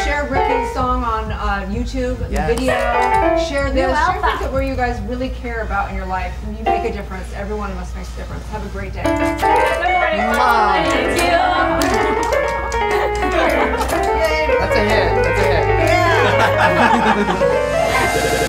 [SPEAKER 1] Share Ricky's song on YouTube, the video. Share this. Share things that where you guys really care about in your life. And you make a difference. Every one of us makes a difference. Have a great day.
[SPEAKER 3] Good morning. Thank you.
[SPEAKER 5] That's a hit. That's a hit.
[SPEAKER 4] Yeah.